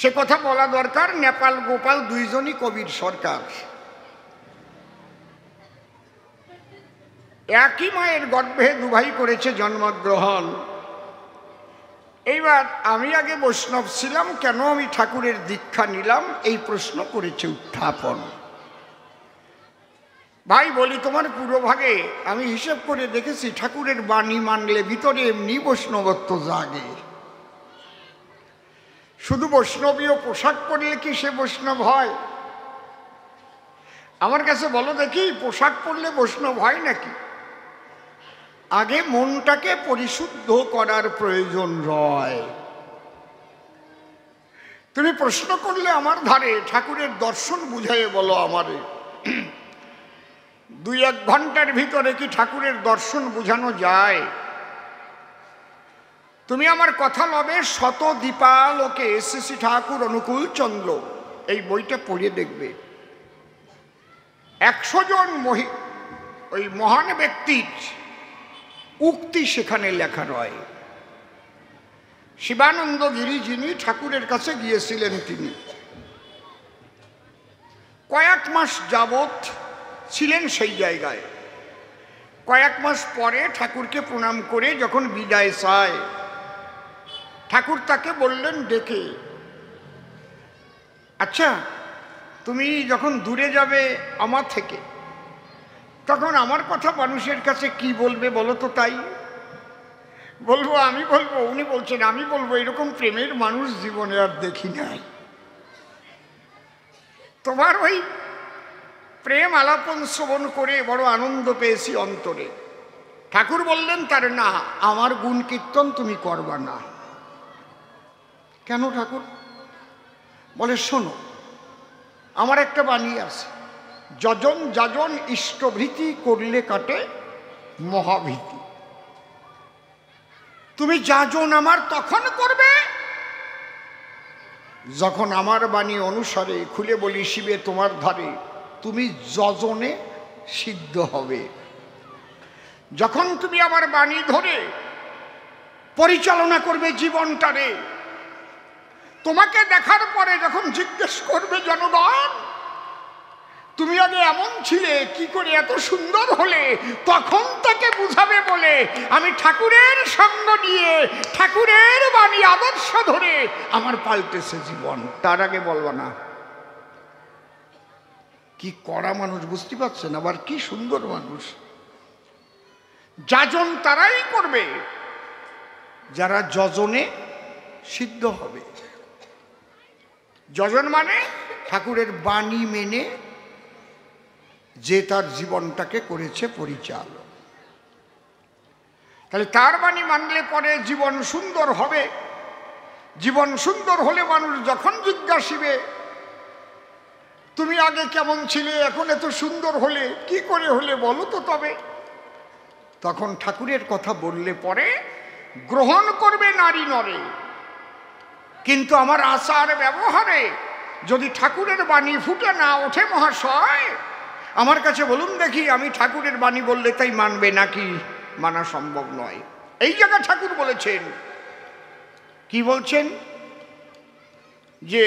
Speaker 1: সে কথা বলা দরকার, নেপাল গোপাল দুইজনই কবির সরকার। একই মায়ের গর্ভে দুভাই করেছে জন্মগ্রহণ। এইবার আমি আগে বৈষ্ণব ছিলাম, কেন আমি ঠাকুরের দীক্ষা নিলাম, এই প্রশ্ন করেছে উত্থাপন। ভাই বলি, তোমার পুরোভাগে আমি হিসেব করে দেখেছি, ঠাকুরের বাণী মানলে ভিতরে এমনি বৈষ্ণবত্ব জাগে। শুধু বৈষ্ণবীয় পোশাক পরলে কি সে বৈষ্ণব হয়? আমার কাছে বলো দেখি, পোশাক পরলে বৈষ্ণব হয় নাকি? আগে মনটাকে পরিশুদ্ধ করার প্রয়োজন রয়। তুমি প্রশ্ন করলে আমার ধারে, ঠাকুরের দর্শন বুঝাইয়ে বলো আমারে। 2-1 ঘন্টার ভিতরে কি ঠাকুরের দর্শন বুঝানো যায়? তুমি আমার কথা লবে, শত দীপালোকে শ্রী ঠাকুর অনুকূল চন্দ্র, এই বইটা পড়ে দেখবে। 100 জন ওই মহান ব্যক্তির উক্তি সেখানে লেখা রয়। শিবানন্দ গিরি যিনি ঠাকুরের কাছে গিয়েছিলেন, তিনি কয়েক মাস যাবৎ ছিলেন সেই জায়গায়। কয়েক মাস পরে ঠাকুরকে প্রণাম করে যখন বিদায় চায়, ঠাকুর তাকে বললেন ডেকে, আচ্ছা তুমি যখন দূরে যাবে আমার থেকে, তখন আমার কথা মানুষের কাছে কি বলবে বলো তো? তাই বলবো, আমি বলবো? উনি বলছেন আমি বলবো। এরকম প্রেমের মানুষ জীবনে আর দেখি নাই। তোমার ওই প্রেম আলাপন শ্রবণ করে বড় আনন্দ পেয়েছি অন্তরে। ঠাকুর বললেন তার, না, আমার গুণ কীর্তন তুমি করবা না। কেন ঠাকুর? বলে শোনো, আমার একটা বাণী আছে, যজন যাজন ইষ্টভৃতি করলে কাটে মহাভীতি। তুমি যাজন আমার তখন করবে যখন আমার বাণী অনুসারে, খুলে বলি শিবে তোমার ধারে, তুমি যজনে সিদ্ধ হবে। যখন তুমি আমার বাণী ধরে পরিচালনা করবে জীবনটারে, তোমাকে দেখার পরে যখন জিজ্ঞেস করবে জনগণ তুমি আগে এমন ছিলে, কি করে এত সুন্দর হলে, তখন তাকে বুঝাবে বলে আমি ঠাকুরের সঙ্গ নিয়ে, ঠাকুরের বাণী আদর্শ ধরে আমার পাল্টেছে জীবন। তার আগে বলবো না। কি কড়া মানুষ, বুঝতে পারছেন? আবার কি সুন্দর মানুষ। যাজন তারাই করবে যারা যজনে সিদ্ধ হবে। যজন মানে ঠাকুরের বাণী মেনে যে তার জীবনটাকে করেছে পরিচালক। তাহলে তার বাণী মানলে পরে জীবন সুন্দর হবে। জীবন সুন্দর হলে মানুষ যখন জিজ্ঞাসিবে তুমি আগে কেমন ছিলে, এখন এত সুন্দর হলে, কি করে হলে বলো তো তবে, তখন ঠাকুরের কথা বললে পরে গ্রহণ করবে নারী নরে। কিন্তু আমার আচার ব্যবহারে যদি ঠাকুরের বাণী ফুটে না ওঠে মহাশয়, আমার কাছে বলুন দেখি, আমি ঠাকুরের বাণী বললে তাই মানবে নাকি? মানা সম্ভব নয়। এই জায়গা ঠাকুর বলেছেন, কি বলছেন, যে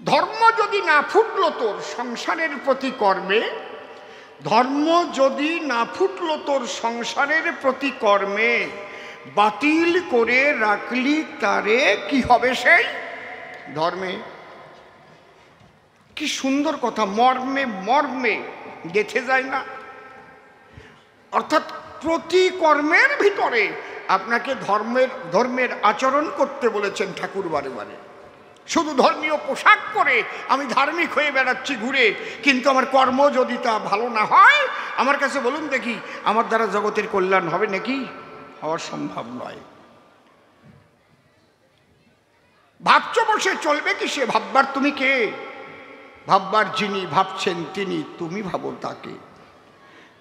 Speaker 1: ধর্ম যদি না ফুটলো তোর সংসারের প্রতি কর্মে, ধর্ম যদি না ফুটলো তোর সংসারের প্রতি কর্মে, বাতিল করে রাখলি তারে কি হবে সেই ধর্মে? কি সুন্দর কথা, মর্মে মর্মে গেঁথে যায় না? অর্থাৎ প্রতি কর্মের ভিতরে আপনাকে ধর্মের আচরণ করতে বলেছেন ঠাকুর বারে বারে। শুধু ধর্মীয় পোশাক পরে আমি ধার্মিক হয়ে বেড়াচ্ছি ঘুরে, কিন্তু আমার কর্ম যদি তা ভালো না হয়, আমার কাছে বলুন দেখি আমার দ্বারা জগতের কল্যাণ হবে নাকি? হওয়া সম্ভব নয়। ভাবছ বসে চলবে কি সে? ভাববার তুমি কে? ভাববার যিনি, ভাবছেন তিনি, তুমি ভাবো তাকে।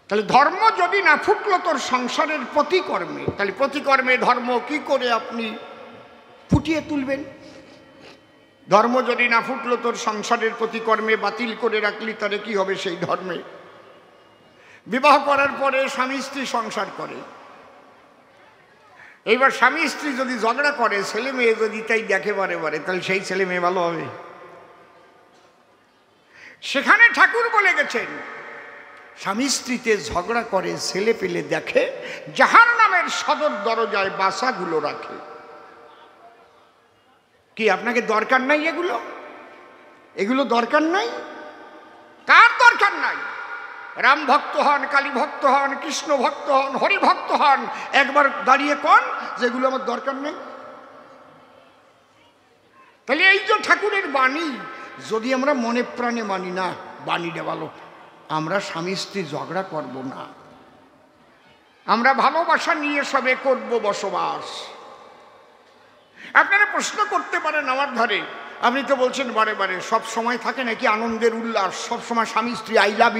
Speaker 1: তাহলে ধর্ম যদি না ফুটলো তোর সংসারের প্রতিকর্মে, তাহলে প্রতিকর্মে ধর্ম কি করে আপনি ফুটিয়ে তুলবেন? ধর্ম যদি না ফুটলো তোর সংসারের প্রতিকর্মে, বাতিল করে রাখলি, তাহলে কি হবে সেই ধর্মে? বিবাহ করার পরে স্বামী স্ত্রী সংসার করে, এইবার স্বামী স্ত্রী যদি ঝগড়া করে, ছেলে মেয়ে যদি তাই দেখে বারে বারে, তাহলে সেই ছেলে মেয়ে ভালো হবে? সেখানে ঠাকুর বলে গেছেন, স্বামী স্ত্রীতে ঝগড়া করে, ছেলে পেলে দেখে, জাহান্নামের সদর দরজায় বাসাগুলো রাখে। কি আপনাকে দরকার নাই এগুলো? এগুলো দরকার নাই? কার দরকার নাই? রাম ভক্ত হন, কালী ভক্ত হন, কৃষ্ণ ভক্ত হন, হরি ভক্ত হন, একবার দাঁড়িয়ে কোন যেগুলো আমার দরকার নেই। তাহলে এই যে ঠাকুরের বাণী যদি আমরা মনে প্রাণে মানি না, বাণীটা ভালো, আমরা স্বামী স্ত্রী ঝগড়া করব না, আমরা ভালোবাসা নিয়ে সবে করব বসবাস। আপনারা প্রশ্ন করতে পারেন আমার ধারে, আপনি তো বলছেন বারে বারে সব সময় থাকে নাকি আনন্দের উল্লাস? সব সময় স্বামী স্ত্রী আই লাভ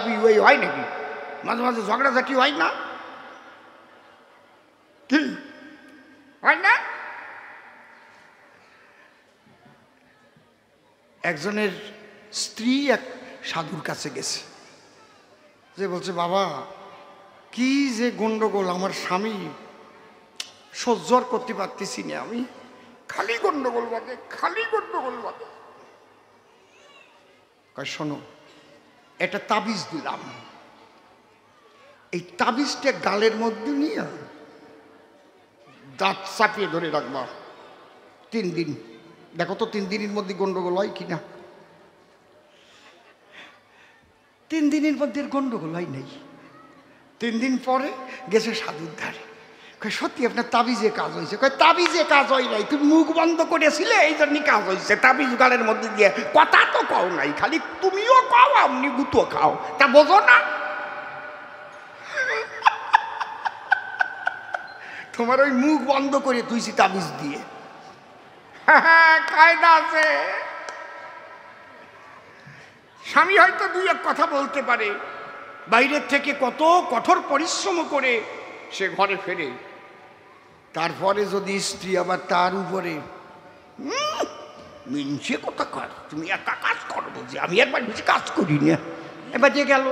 Speaker 1: ইউ এই হয় নাকি? মাঝে মাঝে ঝগড়াঝাটি হয় না? কি হয় না? একজনের স্ত্রী এক সাধুর কাছে গেছে, যে বলছে বাবা কি যে গন্ডগোল, আমার স্বামী সহ্য করতে পারতেছি না, আমি খালি গন্ডগোল বাদে, খালি গন্ডগোল বাদে। শোনো, এটা তাবিজ দিলাম, এই তাবিজটা গালের মধ্যে নিয়ে দাঁত চাপিয়ে ধরে রাখবা 3 দিন, দেখো তো 3 দিনের মধ্যে গন্ডগোল হয় কিনা। 3 দিনের মধ্যে গন্ডগোল হয় নাই। 3 দিন পরে গেছে সাধুর ধারে, সত্যি আপনার তাবিজে কাজ হয়েছে? তাবিজে কাজ হয় নাই, তুমি মুখ বন্ধ করেছিলে এই জন্যই কাজ হয়েছে। তাবিজ গালের মধ্যে দিয়ে কথা তো কও নাই, খালি তুমিও খাও আপনি গুতো খাও, তা বোঝো না? তোমার ওই মুখ বন্ধ করে তুইছি তাবিজ দিয়ে। কায়দা আছে। স্বামী হয়তো 2-1 কথা বলতে পারে, বাইরের থেকে কত কঠোর পরিশ্রম করে সে ঘরে ফেরে, তারপরে যদি স্ত্রী আবার তার উপরে মিনছে কথা কর, তুমি একা কাজ করবো যে আমি একবার বেশি কাজ করি না, এবার যে গেল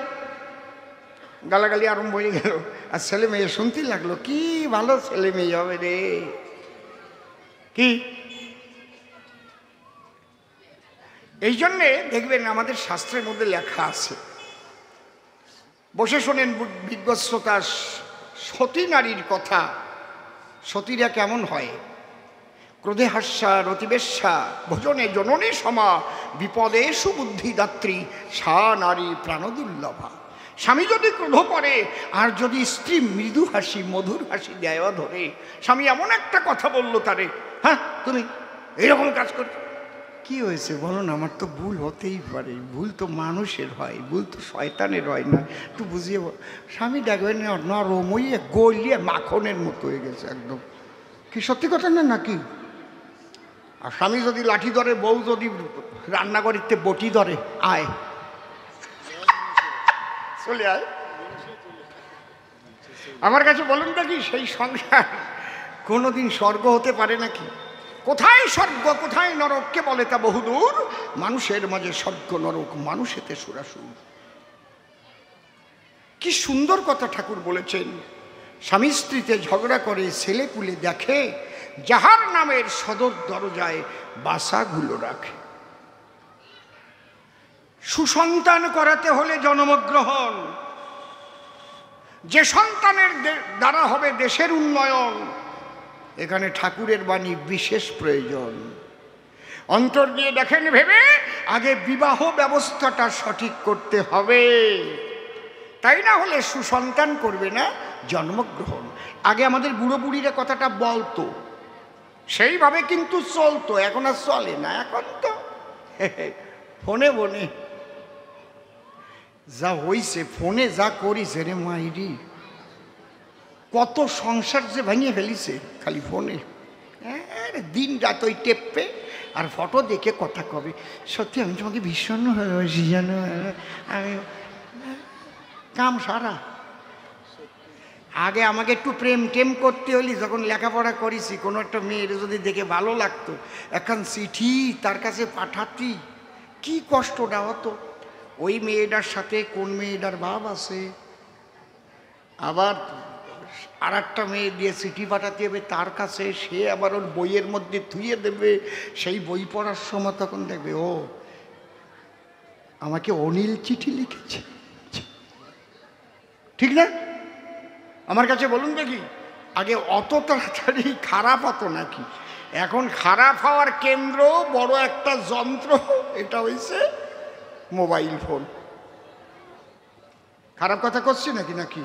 Speaker 1: গালাগালি আরম্ভ হয়ে গেল। আর ছেলে মেয়ে শুনতে লাগলো, কি ভালো ছেলে মেয়ে হবে রে। কি এই জন্যে দেখবেন আমাদের শাস্ত্রের মধ্যে লেখা আছে, বসে শোনেন বিজ্ঞ শ্রোতা, সতী নারীর কথা। সতীরা কেমন হয়? ক্রোধে হাস্যা রতিবেশ্যা ভোজনে জননী সমা বিপদে সুবুদ্ধিদাত্রী সা নারী প্রাণদুর্লভা। স্বামী যদি ক্রোধ করে আর যদি স্ত্রী মৃদু হাসি মধুর হাসি দেয় ধরে, স্বামী এমন একটা কথা বললো তারে, হ্যাঁ তুমি এইরকম কাজ করছো, কি হয়েছে বলো না, আমার তো ভুল হতেই পারে, ভুল তো মানুষের হয়, ভুল তো শয়তানের হয় না, একটু বুঝিয়ে বল। স্বামী দেখবেন নরমইয়ে গলিয়ে মাখনের মতো হয়ে গেছে একদম। কি সত্যি কথা না নাকি? আর স্বামী যদি লাঠি ধরে, বউ যদি রান্নাঘরেতে বটি ধরে, আয় চলে আয় আমার কাছে, বলুন দেখি সেই সংসার কোনোদিন স্বর্গ হতে পারে নাকি? কোথায় স্বর্গ কোথায় নরককে বলে তা বহুদূর, মানুষের মাঝে স্বর্গ নরক মানুষেতে সুরাসুর। কি সুন্দর কথা ঠাকুর বলেছেন। স্বামী স্ত্রীতে ঝগড়া করে, ছেলে পুলে দেখে, যাহার নামের সদর দরজায় বাসাগুলো রাখে। সুসন্তান করাতে হলে জন্মগ্রহণ, যে সন্তানের দ্বারা হবে দেশের উন্নয়ন, এখানে ঠাকুরের বাণী বিশেষ প্রয়োজন। অন্তর দিয়ে দেখেন ভেবে আগে বিবাহ ব্যবস্থাটা সঠিক করতে হবে, তাই না হলে সুসন্তান করবে না জন্মগ্রহণ। আগে আমাদের বুড়ো বুড়িরা কথাটা বলতো, সেইভাবে কিন্তু চলতো, এখন আর চলে না। এখন তো ফোনে বনে যা হইছে, ফোনে যা করিছে রে মাইরি, কত সংসার যে ভেঙে ফেলিছে খালি ফোনে। দিন রাত ওই টেপে আর ফটো দেখে কথা কবে। সত্যি আমি তোমাকে ভীষণ ভালোবাসি জানো, আমি কাম সারা। আগে আমাকে একটু প্রেম টেম করতে হলি, যখন লেখাপড়া করেছি, কোনো একটা মেয়ের যদি দেখে ভালো লাগতো, এখন চিঠি তার কাছে পাঠাতি, কি কষ্টটা হতো। ওই মেয়েটার সাথে কোন মেয়েটার ভাব আছে, আবার আর একটা মেয়ে দিয়ে চিঠি পাঠাতে হবে তার কাছে, সে আবার ওর বইয়ের মধ্যে থুয়ে দেবে। সেই বই পড়ার সময় তখন দেখবে ও আমাকে অনিল চিঠি লিখেছে, ঠিক না? আমার কাছে বলুন দেখি, আগে অত তাড়াতাড়ি খারাপ হতো নাকি? এখন খারাপ হওয়ার কেন্দ্র বড় একটা যন্ত্র, এটা হয়েছে মোবাইল ফোন। খারাপ কথা করছি নাকি? নাকি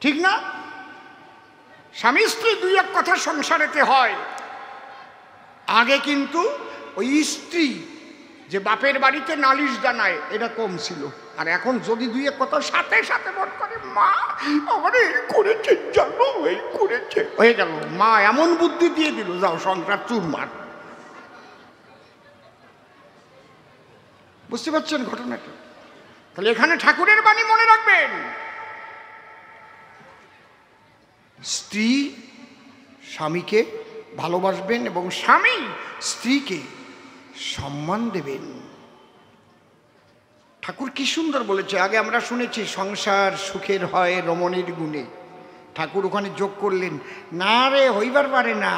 Speaker 1: ঠিক না? স্বামী স্ত্রী দুই এক কথা সংসারেতে হয়। আগে কিন্তু ওই স্ত্রী যে বাপের বাড়িতে নালিশ জানায় এটা কম ছিল, আর এখন যদি দুই এক কথা সাথে সাথে মন করে, মা আমার এই করেছে জানো, এই করেছে, হয়ে গেল। মা এমন বুদ্ধি দিয়ে দিল, যাও সংসার চুরমার। বুঝতে পারছেন ঘটনাটা? তাহলে এখানে ঠাকুরের বাণী মনে রাখবেন, স্ত্রী স্বামীকে ভালোবাসবেন এবং স্বামী স্ত্রীকে সম্মান দেবেন। ঠাকুর কি সুন্দর বলেছে। আগে আমরা শুনেছি সংসার সুখের হয় রমণীর গুণে, ঠাকুর ওখানে যোগ করলেন, না রে হইবার পারে না,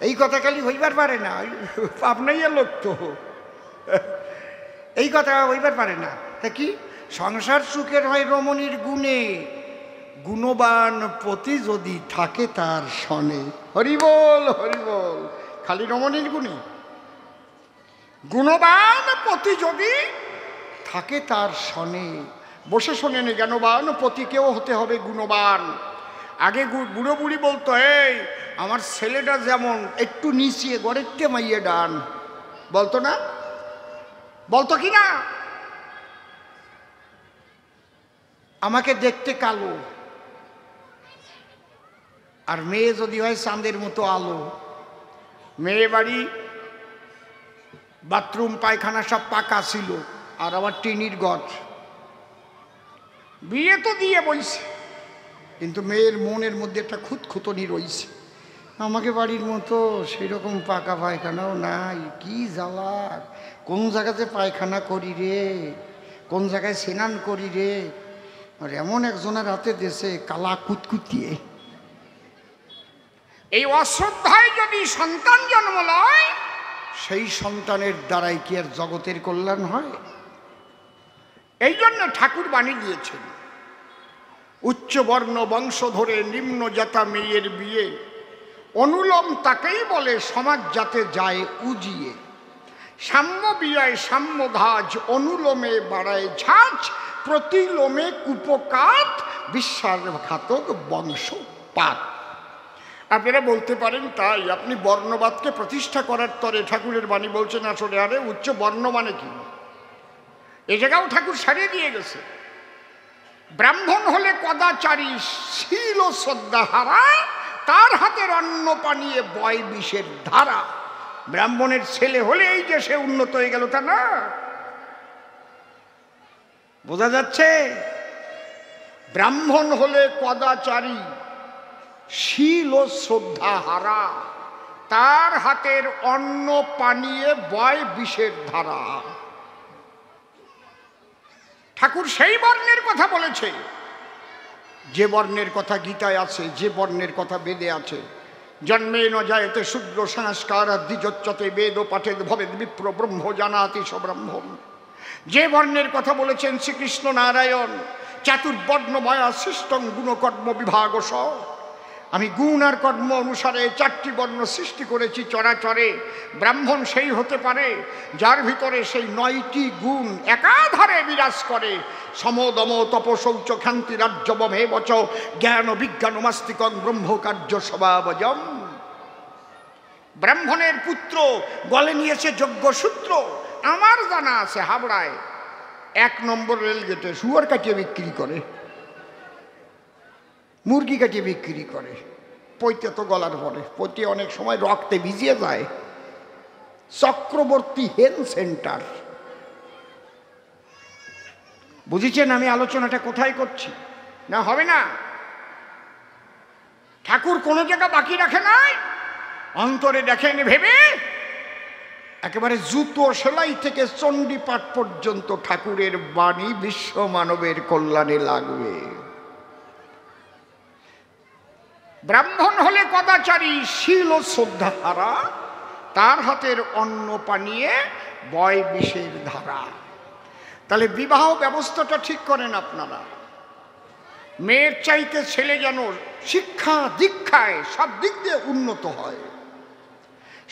Speaker 1: এই কথা খালি হইবার পারে না, আপনাইয়া লোক তো এই কথা হইবার পারে না। তা কি সংসার সুখের হয় রমণীর গুণে, গুণবান পতি যদি থাকে তার সনে। হরিবল হরিবল, খালি রমণীর গুণে। গুণবান পতি যদি থাকে তার সনে, বসে শোনেন, জ্ঞানবান পতিকেও হতে হবে গুণবান। আগে বুড়ো বুড়ি বলতো, এই আমার ছেলেটা যেমন একটু নিচিয়ে গড়েতে মাইয়ে ডান, বলতো না? বলতো কি না? আমাকে দেখতে কালো, আর মেয়ে যদি হয় চাঁদের মতো আলো। মেয়ে বাড়ি বাথরুম পায়খানা সব পাকা ছিল, আর আবার টিনির ঘর। বিয়ে তো দিয়ে বইছে, কিন্তু মেয়ের মনের মধ্যে একটা খুঁতখুতনি রইছে, আমাকে বাড়ির মতো সেই রকম পাকা পায়খানাও নাই। কি জ্বালা, কোন জায়গাতে পায়খানা করি রে, কোন জায়গায় স্নান করি রে। আর এমন একজনের হাতে দেশে কালা কুতকুতিয়ে। এই অশ্রদ্ধায় যদি সন্তান জন্ম লয়, সেই সন্তানের দ্বারাই কি আর জগতের কল্যাণ হয়? এই জন্য ঠাকুর বাণী দিয়েছেন, উচ্চ বর্ণ বংশ ধরে নিম্ন জাতা মেয়ের বিয়ে, অনুলোম তাকেই বলে সমাজ যাতে যায় উজিয়ে। সাম্য বিয়ায় সাম্য ধাজ, অনুলোমে বাড়ায় ঝাঁজ, প্রতিলোমে কুপকাত, বিশ্বাসঘাতক বংশপাত। আপনারা বলতে পারেন তাই, আপনি বর্ণবাদকে প্রতিষ্ঠা করার তরে ঠাকুরের বাণী বলছেন আসলে আরে উচ্চ বর্ণ মানে কি? এ জায়গাও ঠাকুর সারিয়ে দিয়ে গেছে। ব্রাহ্মণ হলে কদাচারী, শীল ও শ্রদ্ধাহারা, তার হাতের অন্ন পানিয়ে বয় বিষের ধারা। ব্রাহ্মণের ছেলে হলে এই যে সে উন্নত হয়ে গেল তা না, বোঝা যাচ্ছে? ব্রাহ্মণ হলে কদাচারী, শীল ও শ্রদ্ধাহারা, তার হাতের অন্ন পানিয়ে বয় বিষের ধারা। ঠাকুর সেই বর্ণের কথা বলেছে যে বর্ণের কথা গীতায় আছে, যে বর্ণের কথা বেদে আছে। জন্মে ন জায়তে শূদ্র সংস্কার দ্বিজোচ্যতে বেদ পাঠেদ ভবেদ বিপ্র ব্রহ্ম জানাতি সব্রহ্মম। যে বর্ণের কথা বলেছেন শ্রীকৃষ্ণ নারায়ণ, চাতুর্বর্ণময়া সৃষ্টং গুণকর্ম বিভাগস। আমি গুণ আর কর্ম অনুসারে 4টি বর্ণ সৃষ্টি করেছি চরাচরে। ব্রাহ্মণ সেই হতে পারে যার ভিতরে সেই 9টি গুণ একাধারে বিরাজ করে। সমদম তপ শৌচ ক্ষান্তি রাজ্যবমে বচ জ্ঞান বিজ্ঞান মাস্তিকং ব্রহ্মকার্য স্বভাবজম। ব্রাহ্মণের পুত্র গলে নিয়েছে যজ্ঞসূত্র। আমার জানা আছে হাবড়ায় 1 নম্বর রেলগেটে শুয়োর কাটিয়ে বিক্রি করে, মুরগি কাটিয়ে বিক্রি করে। পৈতে তো গলার পরে পৈতে অনেক সময় রক্তে ভিজিয়ে যায়। Chakraborty health centre. বুঝেছেন আমি আলোচনাটা কোথায় করছি? না হবে না, ঠাকুর কোনো জায়গা বাকি রাখে নাই। অন্তরে দেখেন ভেবে একেবারে জুতো সেলাই থেকে চণ্ডীপাঠ পর্যন্ত ঠাকুরের বাণী বিশ্ব মানবের কল্যাণে লাগবে। ব্রাহ্মণ হলে কদাচারী, শীল ও শ্রদ্ধা হারা, তার হাতের অন্ন পানিয়ে বয় বিষের ধারা। তাহলে বিবাহ ব্যবস্থাটা ঠিক করেন আপনারা। মেয়ের চাইতে ছেলে যেন শিক্ষা দীক্ষায় সব দিক দিয়ে উন্নত হয়।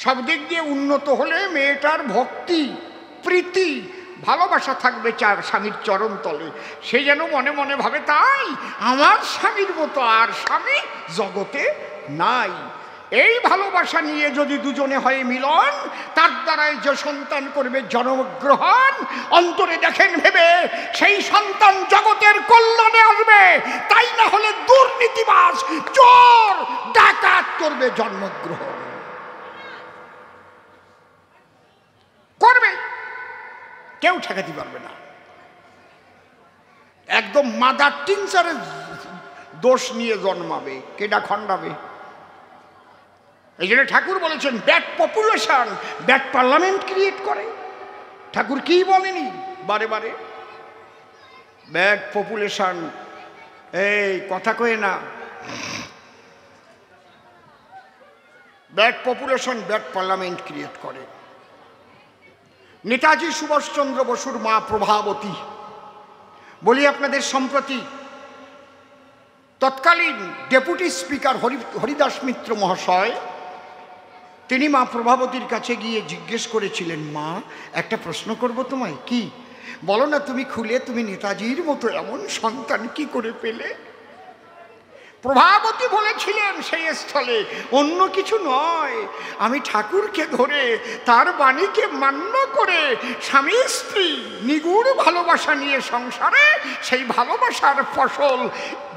Speaker 1: সব দিক দিয়ে উন্নত হলে মেয়েটার ভক্তি প্রীতি ভালোবাসা থাকবে স্বামীর চরণ তলে। সে যেন মনে মনে ভাবে তাই আমার স্বামীর মতো আর স্বামী জগতে নাই। এই ভালোবাসা নিয়ে যদি দুজনে হয় মিলন, তার দ্বারাই যে সন্তান করবে জন্মগ্রহণ, অন্তরে দেখেন ভেবে সেই সন্তান জগতের কল্যাণে আসবে। তাই না হলে দুর্নীতিবাজ চোর ডাকাত করবে জন্মগ্রহণ করবে, কেউ ঠেকাতে পারবে না। একদম মাদার টিনচারের দোষ নিয়ে জন্মাবে, কেডা খণ্ডাবে। এই জন্য ঠাকুর বলেছেন bad population bad parliament create করে। ঠাকুর কি বলেনি বারে বারে? ব্যাড পপুলেশন, এই কথা কয়ে না, bad population bad parliament create করে। নেতাজি সুভাষচন্দ্র বসুর মা প্রভাবতী, বলি আপনাদের সম্প্রতি তৎকালীন ডেপুটি স্পিকার হরিদাস মিত্র মহাশয়, তিনি মা প্রভাবতীর কাছে গিয়ে জিজ্ঞেস করেছিলেন, মা একটা প্রশ্ন করব তোমায়। কি? বলো না তুমি খুলে, তুমি নেতাজির মতো এমন সন্তান কি করে পেলে? প্রভাবতী বলেছিলেন সেই স্থলে, অন্য কিছু নয়, আমি ঠাকুরকে ধরে তার বাণীকে মান্য করে স্বামী স্ত্রী নিগুড় ভালোবাসা নিয়ে সংসারে সেই ভালোবাসার ফসল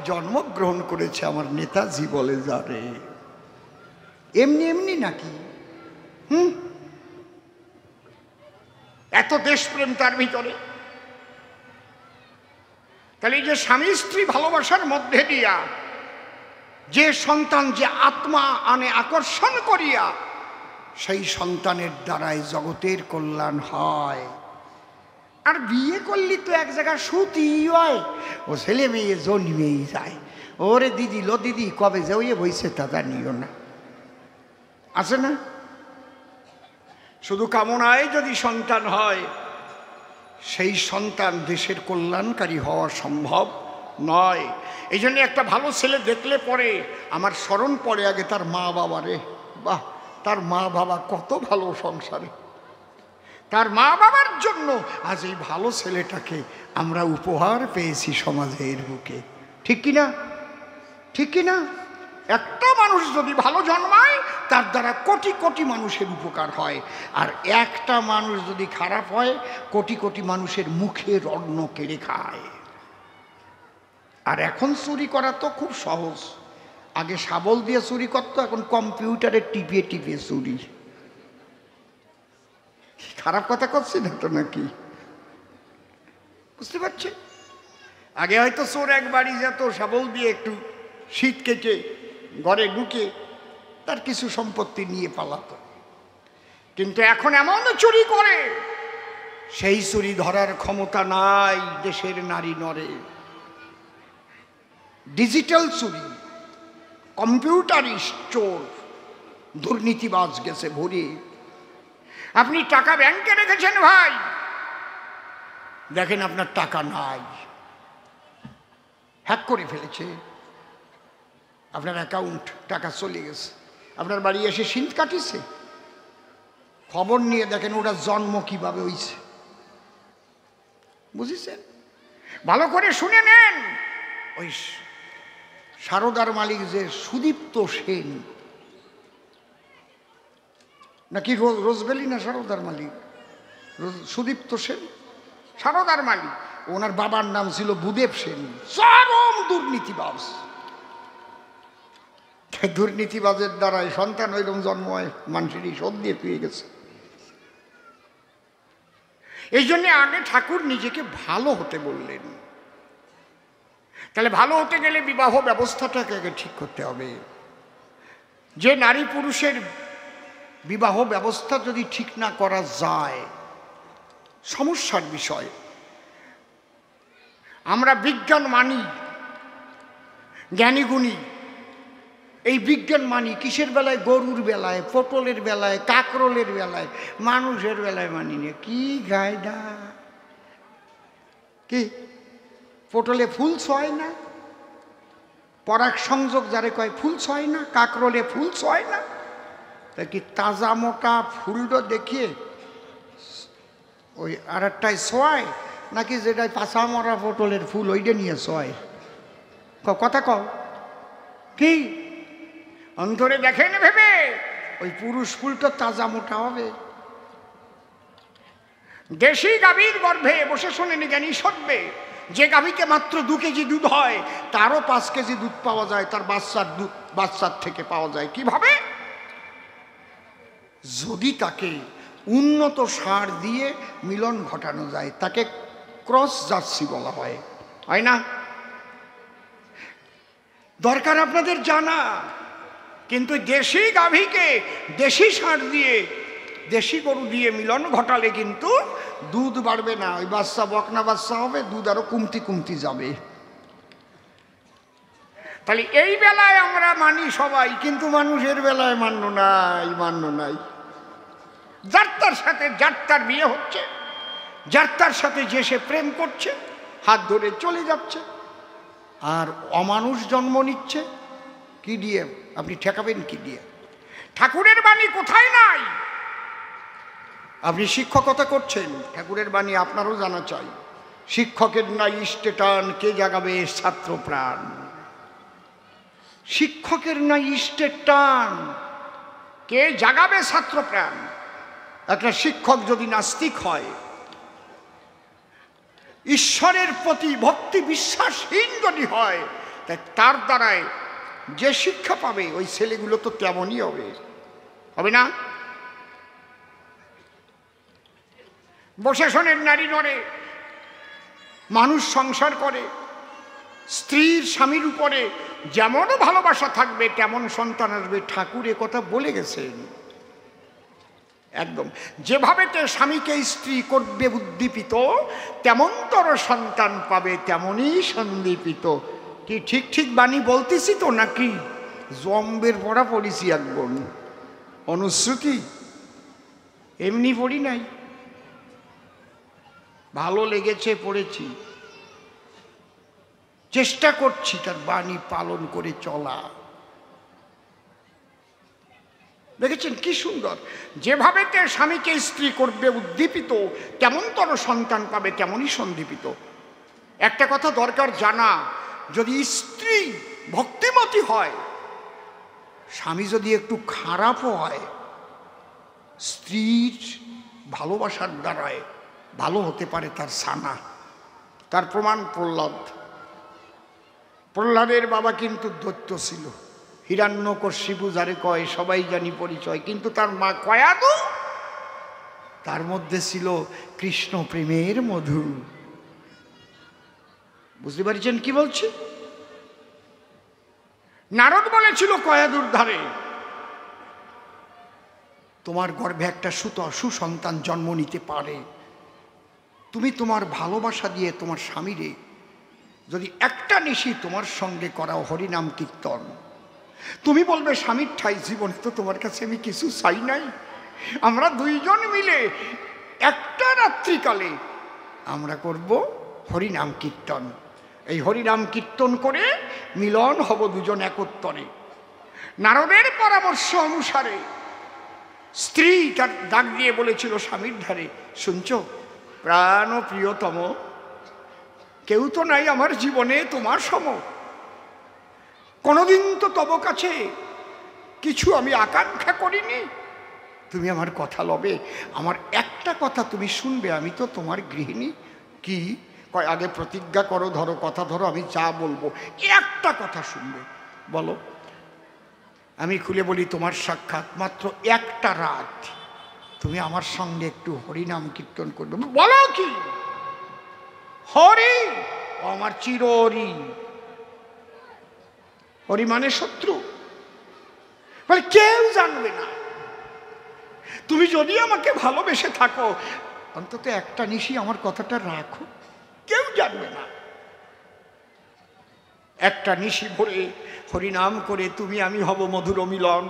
Speaker 1: জন্মগ্রহণ করেছে আমার নেতাজি বলে যারে। এমনি এমনি নাকি? এত দেশপ্রেম তার ভিতরে। তাহলে এই যে স্বামী স্ত্রী ভালোবাসার মধ্যে দিয়া যে সন্তান যে আত্মা আনে আকর্ষণ করিয়া, সেই সন্তানের দ্বারাই জগতের কল্যাণ হয়। আর বিয়ে করলি তো এক জায়গায় সুতি হয়, ও ছেলে মেয়ে জন্মেই যায়। ওরে দিদি লো দিদি কবে যে ওই বইছে তা জানিও না, আছে না? শুধু কামনায় যদি সন্তান হয়, সেই সন্তান দেশের কল্যাণকারী হওয়া সম্ভব নয়। এই জন্য একটা ভালো ছেলে দেখলে পরে আমার স্মরণ পড়ে আগে তার মা বাবারে। বাহ, তার মা বাবা কত ভালো সংসারে, তার মা বাবার জন্য আজ এই ভালো ছেলেটাকে আমরা উপহার পেয়েছি সমাজের বুকে। ঠিক কিনা? ঠিক কিনা? একটা মানুষ যদি ভালো জন্মায়, তার দ্বারা কোটি কোটি মানুষের উপকার হয়। আর একটা মানুষ যদি খারাপ হয়, কোটি কোটি মানুষের মুখের অন্ন কেড়ে খায়। আর এখন চুরি করা তো খুব সহজ। আগে শাবল দিয়ে চুরি করতো, এখন কম্পিউটারে টিপিয়ে টিপিয়ে চুরি। খারাপ কথা করছি না তো নাকি? বুঝতে পারছি? আগে হয়তো চোর এক বাড়ি যেত, শাবল দিয়ে একটু শীত কেটে ঘরে ঢুকে তার কিছু সম্পত্তি নিয়ে পালাতো। কিন্তু এখন এমন চুরি করে, সেই চুরি ধরার ক্ষমতা নাই দেশের নারী নরে। ডিজিটাল চুরি, কম্পিউটারিস্ট চোর, দুর্নীতিবাজ গেছে ভরে। আপনি টাকা ব্যাংকে রেখেছেন ভাই, দেখেন আপনার টাকা নাই, হ্যাক করে ফেলেছে। আপনার অ্যাকাউন্ট টাকা চলে গেছে, আপনার বাড়ি এসে সিঁধ কাটিছে, খবর নিয়ে দেখেন ওটা জন্ম কিভাবে হইছে। বুঝেছেন? ভালো করে শুনে নেন। ওই সারদার মালিক যে সুদীপ্ত সেন, নাকি রোজবেলি না সারদার মালিক, সুদীপ্ত সেন সারদার মালিক, ওনার বাবার নাম ছিল ভূদেব সেন। চরম দুর্নীতিবাজ। দুর্নীতিবাজের দ্বারাই সন্তান ওইরকম জন্ম হয়, মানুষেরই শোধ দিয়ে পেয়ে গেছে। এই জন্য আগে ঠাকুর নিজেকে ভালো হতে বললেন। তাহলে ভালো হতে গেলে বিবাহ ব্যবস্থাটাকে আগে ঠিক করতে হবে। যে নারী পুরুষের বিবাহ ব্যবস্থা যদি ঠিক না করা যায়, সমস্যার বিষয়। আমরা বিজ্ঞান মানি, জ্ঞানীগুণী, এই বিজ্ঞান মানি কিসের বেলায়? গরুর বেলায়, পটলের বেলায়, কাকরোলের বেলায়, মানুষের বেলায় মানি না। কি গায়দা! কি পটলে ফুল ছয় না, পরাগ সংযোগ যারে কয় ফুল ছয় না, কাকরোলে ফুল ছয় না। তা কি তাজা মোটা ফুলটা দেখিয়ে ওই আর একটাই ছয়, নাকি যেটাই পাশা মরা পটলের ফুল ওইটা নিয়ে ছয়? কথা কও কি? অন্তরে দেখেন ভেবে, ওই পুরুষ ফুলটা তাজা মোটা হবে। দেশি গাভীর গর্ভে বসে শোনেনি জ্ঞানী সরবে, যে গাভীকে মাত্র 2 কেজি দুধ হয় তারও 5 কেজি দুধ পাওয়া যায়, তার বাচ্চার থেকে পাওয়া যায়। কিভাবে? যদি তাকে উন্নত সার দিয়ে মিলন ঘটানো যায়, তাকে ক্রস জার্সি বলা হয়, হয় না? দরকার আপনাদের জানা। কিন্তু দেশি গাভীকে দেশি সার দিয়ে, দেশি গরু দিয়ে মিলন ঘটালে কিন্তু দুধ বাড়বে না, ওই বাচ্চা বকনা বাচ্চা হবে, দুধ আরো কমতি যাবে। তাহলে এই বেলায় আমরা মানি সবাই, কিন্তু মানুষের বেলায় মান্য নাই। যার তার সাথে যার তার বিয়ে হচ্ছে, যার তার সাথে যে সে প্রেম করছে, হাত ধরে চলে যাচ্ছে, আর অমানুষ জন্ম নিচ্ছে। কি দিয়ে আপনি ঠেকাবেন? কি দিয়ে? ঠাকুরের বাণী কোথায় নাই? আপনি শিক্ষকতা করছেন, ঠাকুরের বাণী আপনারও জানা চাই। শিক্ষকের নাই ইষ্টেটান, কে জাগাবে ছাত্র প্রাণ। শিক্ষকের নাই ইষ্টেটান, কে জাগাবে ছাত্র প্রাণ। একটা শিক্ষক যদি নাস্তিক হয়, ঈশ্বরের প্রতি ভক্তি বিশ্বাসহীন যদি হয়, তার দ্বারায় যে শিক্ষা পাবে ওই ছেলেগুলো তো তেমনই হবে না? বসে শোনেন, নারী নরে, মানুষ সংসার করে, স্ত্রীর স্বামীর উপরে যেমন ভালোবাসা থাকবে তেমন সন্তান আসবে। ঠাকুর এ কথা বলে গেছেন একদম। যেভাবে তে স্বামীকে স্ত্রী করবে উদ্দীপিত, তেমনতর সন্তান পাবে তেমনই সন্দীপিত। কি ঠিক বাণী বলতেছি তো, নাকি জম্বের পড়া পড়িছি? একদম অনুশ্রুতি এমনি পড়ি নাই, ভালো লেগেছে পড়েছি, চেষ্টা করছি তার বাণী পালন করে চলা। দেখেছেন কি সুন্দর? যেভাবে তে স্বামীকে স্ত্রী করবে উদ্দীপিত, তেমনতর সন্তান পাবে তেমনই সন্দীপিত। একটা কথা দরকার জানা, যদি স্ত্রী ভক্তিমতী হয়, স্বামী যদি একটু খারাপও হয়, স্ত্রীর ভালোবাসার দ্বারায় ভালো হতে পারে তার সানা। তার প্রমাণ প্রহ্লাদের বাবা কিন্তু দৈত্য ছিল, হিরণ্যকশিপু যারে কয় সবাই জানি পরিচয়, কিন্তু তার মা কয়াদু, তার মধ্যে ছিল কৃষ্ণ প্রেমের মধু। বুঝতে পারছেন কি বলছি? নারদ বলেছিল কয়াদুর ধারে, তোমার গর্ভে একটা সুসন্তান জন্ম নিতে পারে, তুমি তোমার ভালোবাসা দিয়ে তোমার স্বামীরে যদি একটা নিশি তোমার সঙ্গে করাও হরিনাম কীর্তন, তুমি বলবে স্বামীর ঠাই জীবনে তো তোমার কাছে আমি কিছু চাই নাই, আমরা দুইজন মিলে একটা রাত্রিকালে আমরা করব হরিনাম কীর্তন। এই হরিনাম কীর্তন করে মিলন হব দুজন একত্তরে। নারদের পরামর্শ অনুসারে স্ত্রী তার ডাক দিয়ে বলেছিল স্বামীর ধারে, শুনছো প্রাণ ও প্রিয়তম, কেউ তো নাই আমার জীবনে তোমার সম, কোনোদিন তো তব কাছে কিছু আমি আকাঙ্ক্ষা করিনি, তুমি আমার কথা লবে, আমার একটা কথা তুমি শুনবে, আমি তো তোমার গৃহিণী। কি কয়, আগে প্রতিজ্ঞা করো, ধরো কথা ধরো, আমি যা বলবো একটা কথা শুনবে। বলো। আমি খুলে বলি, তোমার সাক্ষাৎ মাত্র একটা রাত, তুমি আমার সঙ্গে একটু হরিনাম কীর্তন করবে। বলো কি? হরি ও আমার চিরহরি। হরি মানে শত্রু, বলে কেউ জানবে না। তুমি যদি আমাকে ভালোবেসে থাকো, অন্তত একটা নিশি আমার কথাটা রাখো, কেউ জানবে না। একটা নিশি ভরে হরিনাম করে তুমি আমি হব মধুর মিলন,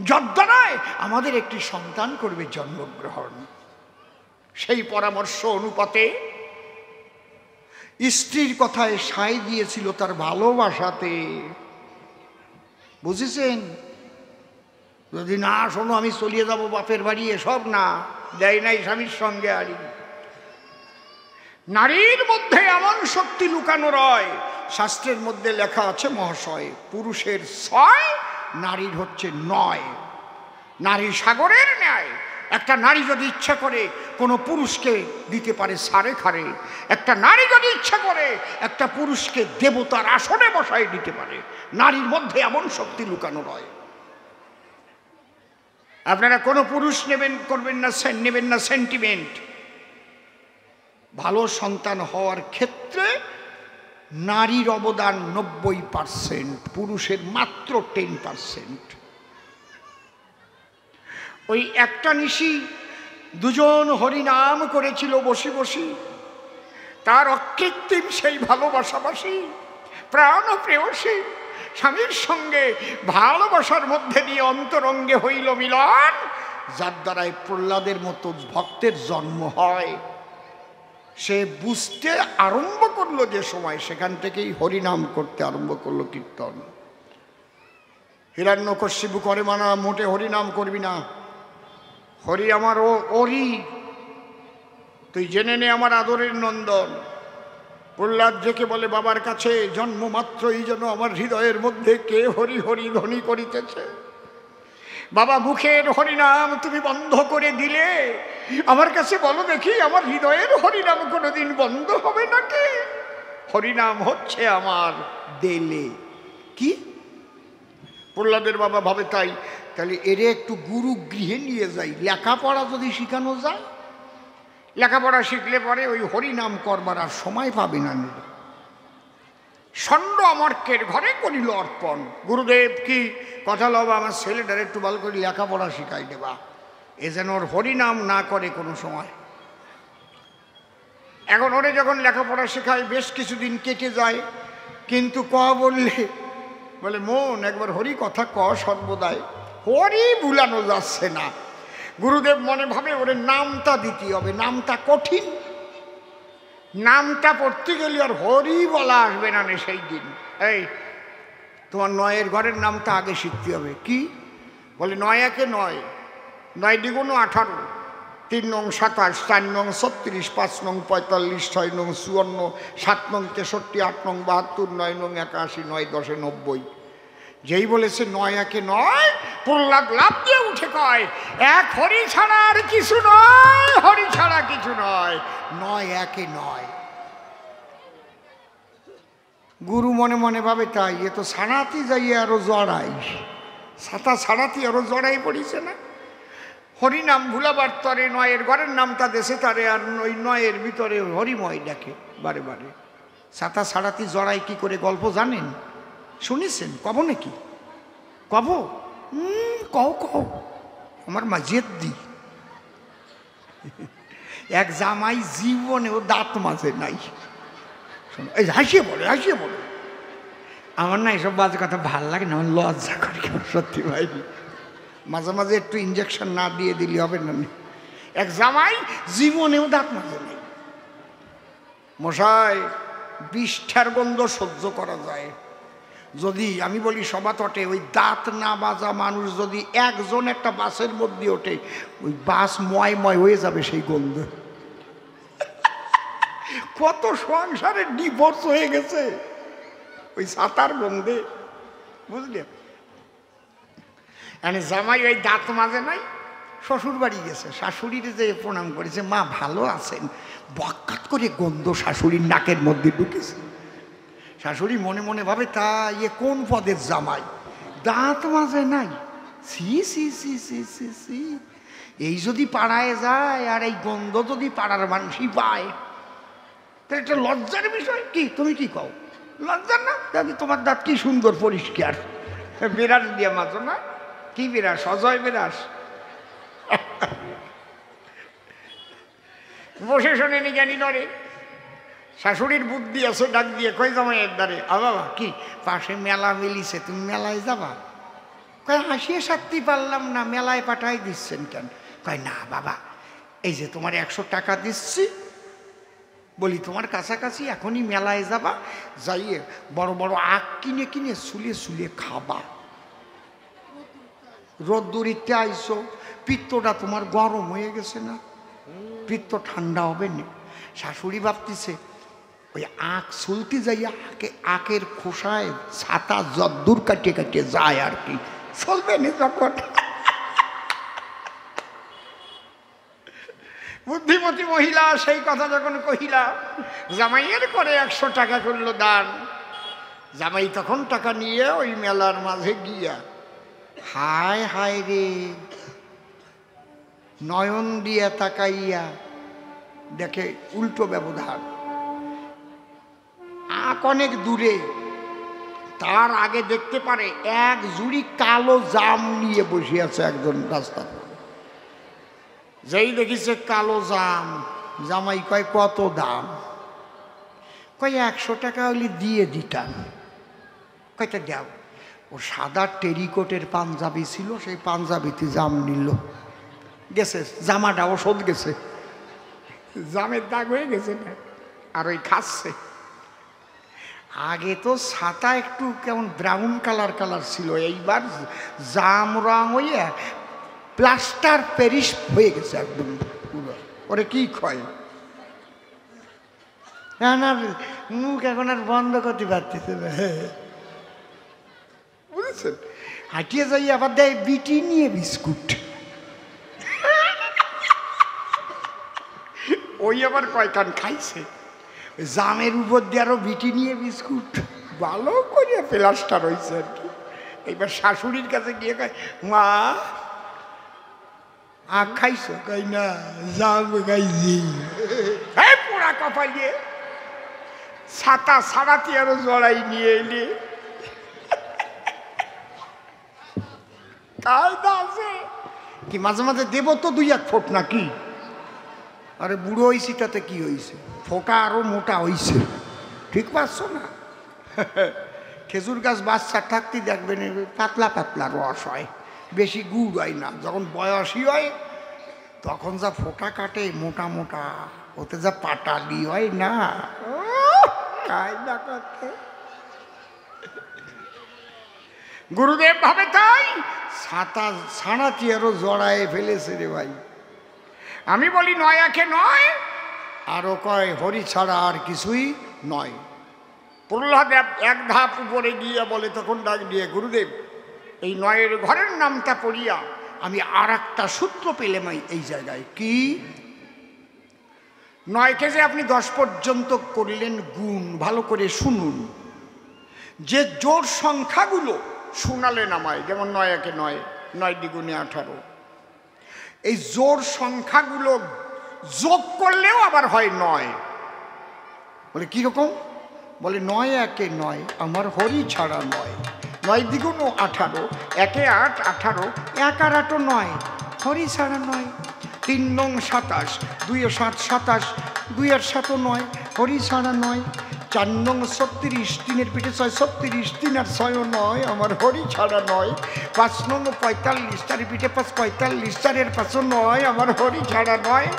Speaker 1: যদ্বারায় আমাদের একটি সন্তান করবে জন্মগ্রহণ। সেই পরামর্শ অনুপাতে স্ত্রীর কথায় সায় দিয়েছিল তার ভালোবাসাতে। বুঝেছেন? যদি না শোনো আমি চলিয়ে যাব বাপের বাড়ি, এসব না, দেয় নাই স্বামীর সঙ্গে আড়ি। নারীর মধ্যে এমন শক্তি লুকানো রয়, শাস্ত্রের মধ্যে লেখা আছে মহাশয়, পুরুষের 6, নারীর হচ্ছে 9। নারী সাগরের ন্যায়। একটা নারী যদি ইচ্ছা করে কোনো পুরুষকে দিতে পারে সারে খারে, একটা নারী যদি ইচ্ছা করে একটা পুরুষকে দেবতার আসনে বসায় দিতে পারে। নারীর মধ্যে এমন শক্তি লুকানো রয়। আপনারা কোনো পুরুষ করবেন না সেন্টিমেন্ট। ভালো সন্তান হওয়ার ক্ষেত্রে নারীর অবদান 90%, পুরুষের মাত্র 10%। ওই একটা নিশি দুজন হরিনাম করেছিল বসি বসি, তার অকৃত্রিম সেই ভালোবাসাবাসি, প্রাণ প্রেয়সী স্বামীর সঙ্গে ভালোবাসার মধ্যে দিয়ে অন্তরঙ্গে হইল মিলন, যার দ্বারাই প্রহ্লাদের মতো ভক্তের জন্ম হয়। সে বুঝতে আরম্ভ করলো যে সময়, সেখান থেকেই হরিনাম করতে আরম্ভ করলো, কীর্তন। হিরণ্যকশিপু করে মানা, মোটে হরিনাম করবি না, হরি আমার ওরি, তুই জেনে নে আমার আদরের নন্দন। প্রহ্লাদ যেকে বলে বাবার কাছে, জন্ম মাত্রই যেন আমার হৃদয়ের মধ্যে কে হরি হরি ধ্বনি করিতেছে। বাবা মুখের হরিনাম তুমি বন্ধ করে দিলে, আমার কাছে বলো দেখি আমার হৃদয়ের হরিনাম কোনোদিন বন্ধ হবে নাকি? হরিনাম হচ্ছে আমার দেলে। কি? প্রহ্লাদের বাবা ভাবে তাই, তাহলে এরে একটু গুরু গৃহে নিয়ে যাই, লেখাপড়া যদি শিখানো যায়, লেখাপড়া শিখলে পরে ওই হরিনাম করবার আর সময় পাবে না। ষণ্ড অমর্কের ঘরে করিল অর্পণ। গুরুদেব কি কথা লব, আমার ছেলেটার একটু ভালো করে লেখাপড়া শিখাই দেবা, এ যেন ওর হরিনাম না করে কোনো সময়। এখন ওরে যখন লেখাপড়া শেখায় বেশ কিছুদিন কেটে যায়, কিন্তু বললে বলে মন একবার হরি কথা সর্বদাই, হরি ভুলানো যাচ্ছে না। গুরুদেব মনে ভাবে ওরে নামটা দিতে হবে, নামটা কঠিন, নামটা পড়তে গেলে আর হরি বলা আসবে না সেই দিন। এই তোমার 9-এর ঘরের নামটা আগে শিখতে হবে। কি? বলে 9 একে 9, 9 দ্বিগুণ 18, 3 নং 27, 4 নং 36, 5 নং 45, 6 নং 54, 7 নং 63, 8 নং 72, 9 নং 81, 9 10 90। যেই বলেছে 9 একে 9, প্রহ্লাদ লাভ দিয়ে উঠে কয়, এক হরি ছাড়া আর কিছু নয়, হরি ছাড়া কিছু নয়, 9 একে 9। গুরু মনে মনে ভাবে তাই, এ তো ছাড়াতে যাইয়ে আরো জড়াই, ছাতা ছাড়াতে আরো জড়াই পড়িছে না। হরিনাম ভুলাবার তরে 9-এর ঘরের নামটা দেশে তারে, আর ওই 9-এর ভিতরে হরিময় ডাকে বারে বারে। ছাতা ছাড়াতে জড়াই কি করে গল্প জানেন? শুনেছেন? কব নাকি? কব? কও কও, আমার মাঝের দি এক জামাই জীবনেও দাঁত মাঝে নাই। এই হাসিয়ে বলে, হাসিয়ে বলে, আমার না এসব বাজে কথা ভাল লাগে না, আমার লজ্জা করে, সত্যি ভাই। মাঝে মাঝে একটু ইঞ্জেকশন না দিয়ে দিলে হবে না। এক জামাই জীবনেও দাঁত মাঝে নেই। মশাই, বিষ্ঠার গন্ধ সহ্য করা যায়, যদি আমি বলি সবাতটে ওই দাঁত না বাজা মানুষ যদি একজন একটা বাসের মধ্যে ওঠে, ওই বাস ময় হয়ে যাবে সেই গন্ধ। কত সংসারে ডিভোর্স হয়ে গেছে ওই ছাতার গন্ধে, বুঝলে? জামাই ওই দাঁত মাজে নাই, শ্বশুর বাড়ি গেছে, শাশুড়ির যে প্রণাম করেছে, মা ভালো আছেন, বক্কাত করে গন্ধ শাশুড়ির নাকের মধ্যে ঢুকেছে। শাশুড়ি মনে মনে ভাবে, তা ইয়ে কোন পদের জামাই, দাঁত মাজে নাই, সি সি সি সি সি সি, এই যদি পাড়ায় যায় আর এই গন্ধ যদি পাড়ার মানুষই পায়, তাহলে একটা লজ্জার বিষয়। কি তুমি কি কও, লজ্জার না? দাদি তোমার দাঁত কি সুন্দর পরিষ্কার, বিরাস দিয়ে মাঝো না? কি বিরাস? অজয় বিরাস। বসে শোনে নি জ্ঞানী নরে, শাশুড়ির বুদ্ধি আছে, ডাক দিয়ে কই জামাই একদারে, বাবা কি পাশে মেলা মিলিছে, তুমি মেলায় যাবা? কয় হাসিয়ে সারতে পারলাম না, মেলায় পাঠাই দিচ্ছেন কেন? কয় না বাবা, এই যে তোমার 100 টাকা দিচ্ছি, বলি তোমার কাছাকাছি এখনই মেলায় যাবা, যাইয়ে বড় বড় আখ কিনে কিনে সুলে সুলে খাবা। রোদ্দুরিতে আইসো, পিত্তটা তোমার গরম হয়ে গেছে না, পিত্ত ঠান্ডা হবে না। শাশুড়ি ভাবতেছে ওই আখ সুলতে যাইয়া আখের খোসায় ছাতা যদ্দূর কাটিয়ে কাটিয়ে যায় আর কি, চলবে না যখন। বুদ্ধিমতী মহিলা সেই কথা যখন কহিলা, জামাইয়ের করে 100 টাকা করলো দান। জামাই তখন টাকা নিয়ে ওই মেলার মাঝে গিয়া হায় হায় রে, নয়ন দিয়া তাকাইয়া দেখে উল্টো ব্যবধান, আখ অনেক দূরে, তার আগে দেখতে পারে এক জুড়ি কালো জাম নিয়ে বসে আছে একজন রাস্তার। যেই দেখিছে কালো জাম, জামাই কয় কত দাম? কয় 100 টাকা হলে দিয়ে দিতাম। কয়টা দাও। ও সাদা টেরিকোটের পাঞ্জাবি ছিল, সেই পাঞ্জাবিতে জাম নিল, গেছে জামাটা ওষুধ গেছে, জামের দাগ হয়ে গেছে না, আর ওই খাচ্ছে। আগে তো ছাতা একটু কেমন ব্রাউন কালার ছিল, এইবার জাম রং হইয়া প্লাস্টার প্যারিস হয়ে গেছে একদম পুরো। ওরে কি ক্ষয়, না মুখ এখন আর বন্ধ করতে পারতেছে না, বুঝেছেন? হাঁটিয়ে যাই আবার দেয় বিটি নিয়ে বিস্কুট, ওই আবার কয়খান খাইছে, জামের উপর দিয়ে আরো বিটি নিয়ে বিস্কুট, ভালো করে প্লাস্টার হয়েছে আর কি। এইবার শাশুড়ির কাছে গিয়ে কয়, মা আখ খাইছো? কই না, জাম খাইছি। পোড়া কপালিয়ে ছাতা ছাড়াতে আরো জড়াই নিয়ে এলি, কায়দা আছে কি? মাঝে মাঝে দেব তো 2-1 ফোঁট নাকি? আরে বুড়ো হয়েছি তাতে কি হয়েছে, ফোঁটা আরো মোটা হয়েছে, ঠিক পাচ্ছ না? খেজুর গাছ বাচ্চা থাকতে দেখবেন পাতলা পাতলা রস হয়, বেশি গুড় হয় না। যখন বয়সী হয় তখন যা ফোঁটা কাটে মোটা মোটা, ওতে যা পাটালি হয় না, কায়দা করতে। গুরুদেব ভাবে তাই ছাতা ছাড়াতে আরো জড়ায় ফেলেছে রে ভাই। আমি বলি নয় একে নয়, আরো কয় হরি ছাড়া আর কিছুই নয়। প্রহ্লাদ 1 ধাপ উপরে গিয়ে বলে, তখন ডাক দিয়ে, গুরুদেব এই 9-এর ঘরের নামটা পড়িয়া আমি আর একটা সূত্র পেলাম এই জায়গায়। কি? 9কে যে আপনি 10 পর্যন্ত করলেন গুণ, ভালো করে শুনুন। যে জোর সংখ্যাগুলো শোনালেন আমায়, যেমন 9 একে 9, 9 দ্বিগুণে 18, এই জোর সংখ্যাগুলো যোগ করলেও আবার হয় 9। বলে কিরকম? বলে 9 একে 9, আমার হরি ছাড়া 9, 9 দ্বিগুণ 18, 1 এ 8, 18, 1 আর 8 9, হরি ছাড়া 9। 3 নং 27, 2 এ 7 27, 2 আর 7 9, হরি ছাড়া 9। 4 নং 36, 3 এর পিঠে 6 36, 3 আর 6 9, আমার হরি ছাড়া 9। 5 নং 45, 4 এর পিঠে 5 45, 4 এর 5 9, আমার হরি ছাড়া 9।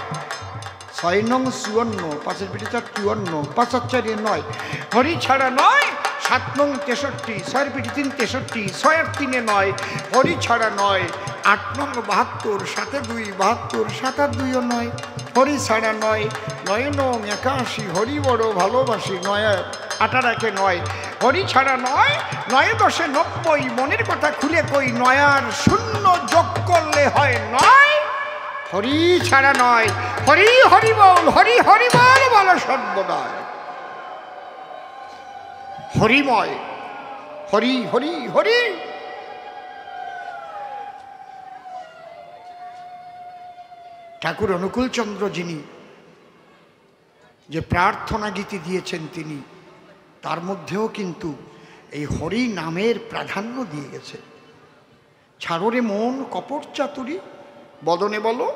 Speaker 1: 6 নং 54, 5 এর পিঠে 4 54, 5 আর 4 9, হরি ছাড়া 9। 7 নং 63, 6 পিঠে 3 63, 6 আর 3 9, হরি ছাড়া 9, 8 নং 72, 7 2 72, 7 আর 2 9, হরি ছাড়া 9, 9 নং 81, হরি বড় ভালোবাসি, 9 8 আর 1 9, হরি ছাড়া 9, 9 10 90, মনের কথা খুলে কই, 9 আর 0 যোগ করলে হয় 9, হরি ছাড়া 9, হরি হরি বল, হরি হরি বল বলো সর্বদাই, হরিময়, হরি হরি হরি। ঠাকুর অনুকূলচন্দ্র যিনি যে প্রার্থনা গীতি দিয়েছেন তিনি তার মধ্যেও কিন্তু এই হরি নামের প্রাধান্য দিয়ে গেছে। ছাড়ো রে মন কপট চাতুরি, বদনে বলো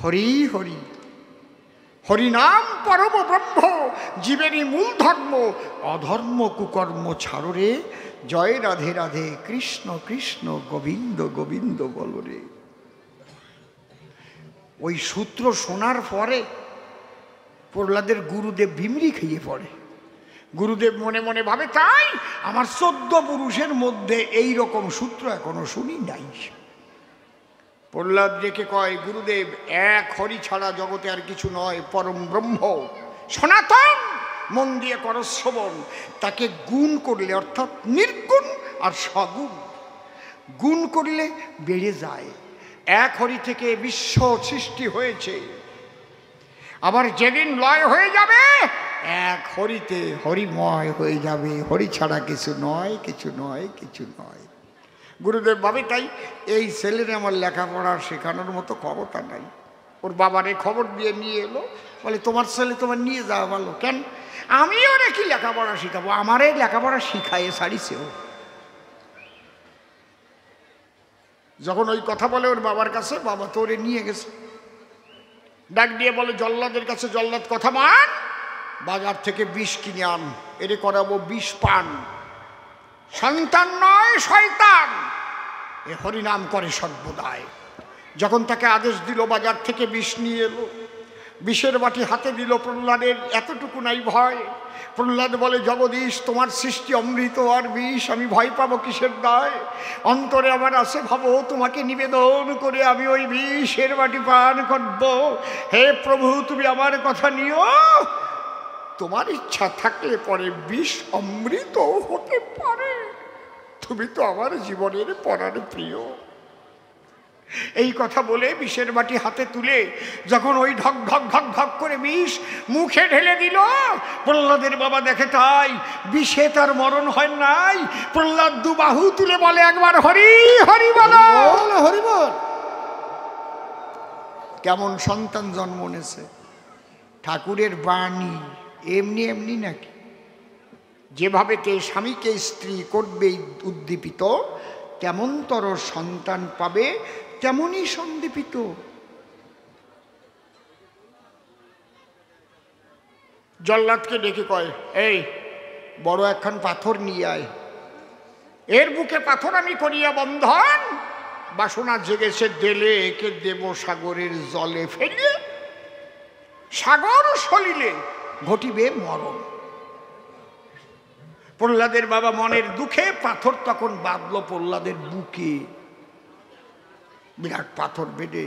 Speaker 1: হরি হরি। হরিনাম পরম ব্রহ্ম, জীবেরই মূল ধর্ম, অধর্ম কুকর্ম ছাড়ো রে, জয় রাধে রাধে, কৃষ্ণ কৃষ্ণ গোবিন্দ গোবিন্দ বলো রে। ওই সূত্র শোনার পরে প্রহ্লাদের গুরুদেব বিমরি খেয়ে পড়ে। গুরুদেব মনে মনে ভাবে, তাই আমার 14 পুরুষের মধ্যে এই রকম সূত্র এখনো শুনি নাই। প্রহ্লাদ রেখে কয়, গুরুদেব এক হরি ছাড়া জগতে আর কিছু নয়, পরম ব্রহ্ম সনাতন, মন দিয়ে করো শ্রবণ। তাকে গুণ করলে, অর্থাৎ নির্গুণ আর সগুণ, গুণ করলে বেড়ে যায়। এক হরি থেকে বিশ্ব সৃষ্টি হয়েছে, আবার যেদিন লয় হয়ে যাবে এক হরিতে হরিময় হয়ে যাবে। হরি ছাড়া কিছু নয়, কিছু নয়, কিছু নয়। গুরুদেব ভাবে, তাই এই ছেলের আমার লেখাপড়া শেখানোর মতো ক্ষমতা নাই। ওর বাবারে খবর দিয়ে নিয়ে এলো, বলে তোমার ছেলে তোমার নিয়ে যাওয়া ভালো। কেন? আমি ওরে কি লেখাপড়া শিখাবো, আমারে লেখাপড়া শিখাইয়ে ছাড়িছেও। যখন ওই কথা বলে ওর বাবার কাছে, বাবা তো ওরে নিয়ে গেছে, ডাক দিয়ে বলে জল্লাদের কাছে, জল্লাদ কথা মান, বাজার থেকে বিষ কিনে আন, এরে করাবো বিষ পান। সন্তান নয় শয়তান, এ হরিনাম করে সর্বদাই। যখন তাকে আদেশ দিল বাজার থেকে বিষ নিয়ে এলো, বিষের বাটি হাতে দিল, প্রহ্লাদের এতটুকু নাই ভয়। প্রহ্লাদ বলে, জগদীশ তোমার সৃষ্টি অমৃত আর বিষ, আমি ভয় পাবো কিসের দায়? অন্তরে আমার আছে ভাবো, তোমাকে নিবেদন করে আমি ওই বিষের বাটি পান করব। হে প্রভু, তুমি আমার কথা নিও, তোমার ইচ্ছা থাকলে পরে বিষ অমৃত হতে পারে। তুমি তো আমার জীবনের পরার প্রিয়। এই কথা বলে বিষের বাটি হাতে তুলে যখন ওই ঢক ঢক ঢক ঢক করে বিষ মুখে ঢেলে দিল, প্রহ্লাদের বাবা দেখে তাই বিষে তার মরণ হয় নাই। প্রহ্লাদ দু বাহু তুলে বলে একবার হরি হরি বল, হরি বল। কেমন সন্তান জন্ম নিয়েছে! ঠাকুরের বাণী এমনি এমনি নাকি? যেভাবে তে স্বামীকে স্ত্রী করবে উদ্দীপিত, তেমনতর সন্তান পাবে তেমনই সন্দীপিত। জল্লাদকে ডেকে কয়, এই বড় একখান পাথর নিয়ে আয়, এর বুকে পাথর আমি করিয়া বন্ধন, বাসনা জেগেছে দেলে একে দেব সাগরের জলে ফেলে, সাগর সলিলে ঘটিবে মরণ। প্রহ্লাদের বাবা মনের দুঃখে পাথর তখন বাঁধল প্রহ্লাদের বুকে, বিরাট পাথর বেঁধে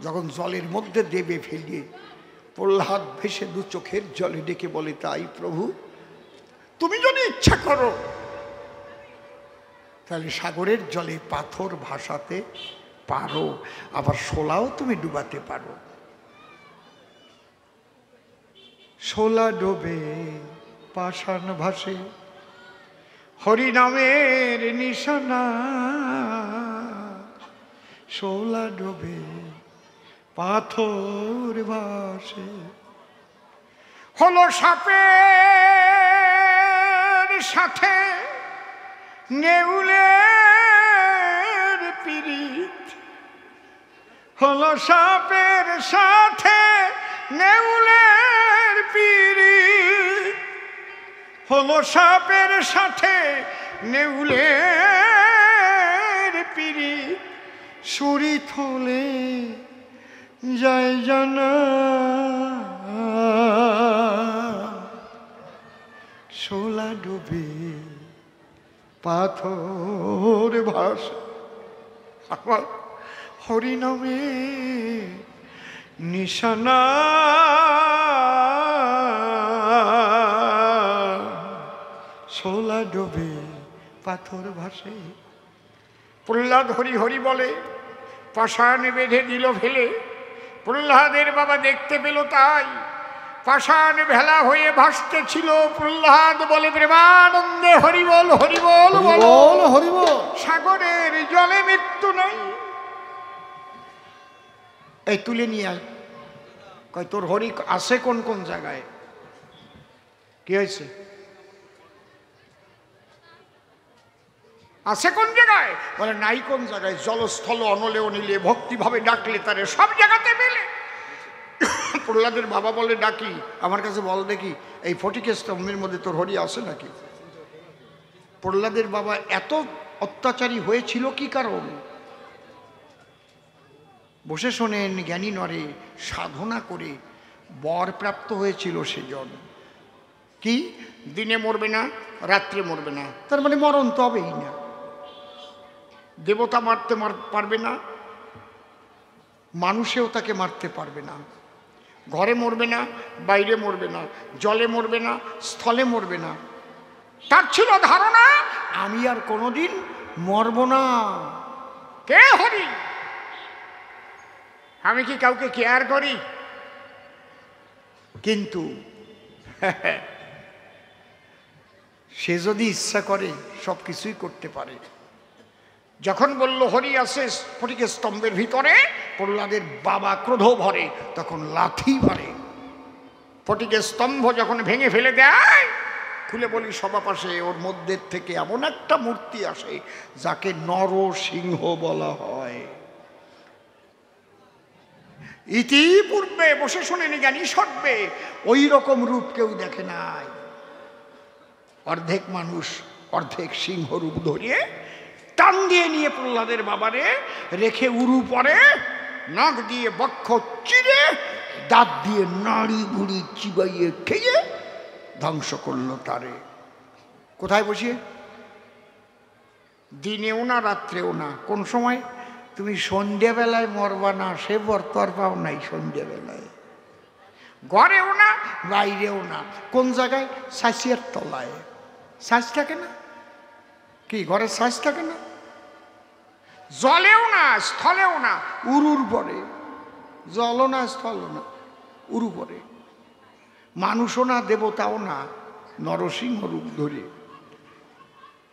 Speaker 1: যখন জলের মধ্যে দেবে ফেলিয়ে, প্রহ্লাদ ভেসে দু চোখের জলে ডেকে বলে, তাই প্রভু তুমি যদি ইচ্ছা করো তাহলে সাগরের জলে পাথর ভাসাতে পারো, আবার শোলাও তুমি ডুবাতে পারো। শোলা ডোবে পাষাণ ভাসে, হরি নামের নিশানা, শোলা ডোবে পাথর ভাসে। হলো সাপের সাথে নেউলের পিরিত, হলো সাপের সাথে নেউলের পিরিত, হলো সাপের সাথে নেউলের পিরিত, সুরি থলে যায় জানা, শোলা ডুবে পাথর ভাষা, আমার হরিনামে নিশানা শোলা ডুবে পাথর ভাসে। প্রহ্লাদ হরি হরি বলে, পাষাণ বেঁধে দিল ফেলে। প্রহ্লাদের বাবা দেখতে পেল তাই, পাষাণ ভেলা হয়ে ভাসতে ছিল। প্রহ্লাদ বলে, প্রেমানন্দে হরি বল হরি বল বল হরি বল, সাগরের জলে মৃত্যু নাই। এই তুলে নিয়ে আয়। কয় তোর হরি আছে কোন কোন জায়গায়? কি হয়েছে? আছে কোন জায়গায়? বলে নাই কোন জায়গায়, জলস্থল অনলে অনিলে ভক্তিভাবে ডাকলে তারে সব জায়গাতে মেলে। প্রহ্লাদের বাবা বলে, ডাকি, আমার কাছে বল দেখি এই ফটিকের স্তম্ভের মধ্যে তোর হরি আছে নাকি? প্রহ্লাদের বাবা এত অত্যাচারী হয়েছিল কি কারণ? বসে শোনেন, জ্ঞানী নরে সাধনা করে বর প্রাপ্ত হয়েছিল সেজন। কি? দিনে মরবে না, রাত্রে মরবে না, তার মানে মরণ তো হবেই না। দেবতা মারতে পারবে না, মানুষেও তাকে মারতে পারবে না। ঘরে মরবে না, বাইরে মরবে না, জলে মরবে না, স্থলে মরবে না। তার ছিল ধারণা, আমি আর কোনোদিন মরব না। কে হরি? আমি কি কাউকে কেয়ার করি? কিন্তু সে যদি ইচ্ছা করে সব কিছুই করতে পারে। যখন বলল হরি আছে ফটিকের স্তম্ভের ভিতরে, প্রহ্লাদের বাবা ক্রোধ ভরে, তখন লাথি মারে। ফটিকের স্তম্ভ যখন ভেঙে ফেলে দেয়, খুলে বলি সভা পাশে, ওর মধ্যে থেকে এমন একটা মূর্তি আসে যাকে নরসিংহ বলা হয়। ইতিপূর্বে বসে শুনেনি জ্ঞানী সর্বে ওই রকম রূপ কেউ দেখে নাই। অর্ধেক মানুষ অর্ধেক সিংহ রূপ ধরিয়ে টান দিয়ে নিয়ে প্রহ্লাদের বাবারে রেখে উরু পরে, নাক দিয়ে বক্ষ চিরে, দাঁত দিয়ে নাড়ি বুড়ি চিবাইয়ে খেয়ে ধ্বংস করলো তারে। কোথায় বসিয়ে? দিনেও না, রাত্রেও না। কোন সময়? তুমি সন্ধ্যেবেলায় মরবা না, সে বর্তর পাও নাই সন্ধ্যেবেলায়। ঘরেও না, বাইরেও না। কোন জায়গায়? শাঁসিয়ার তলায়। শ্বাস থাকে না কি? ঘরের শ্বাস থাকে না? জলেও না, স্থলেও না, উরুর পরে। জলও না, স্থলও না, উরু পরে। মানুষও না, দেবতাও না, নরসিংহ রূপ ধরে।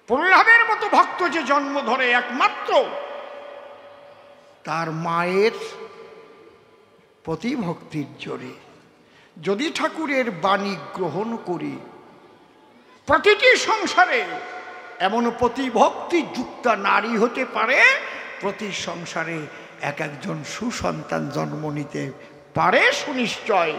Speaker 1: প্রহ্লাদের মতো ভক্ত যে জন্ম ধরে একমাত্র তার মায়ের প্রতি ভক্তির জোরে। যদি ঠাকুরের বাণী গ্রহণ করি, প্রতিটি সংসারে এমন প্রতিভক্তি যুক্তা নারী হতে পারে, প্রতি সংসারে এক একজন সুসন্তান জন্ম নিতে পারে সুনিশ্চয়।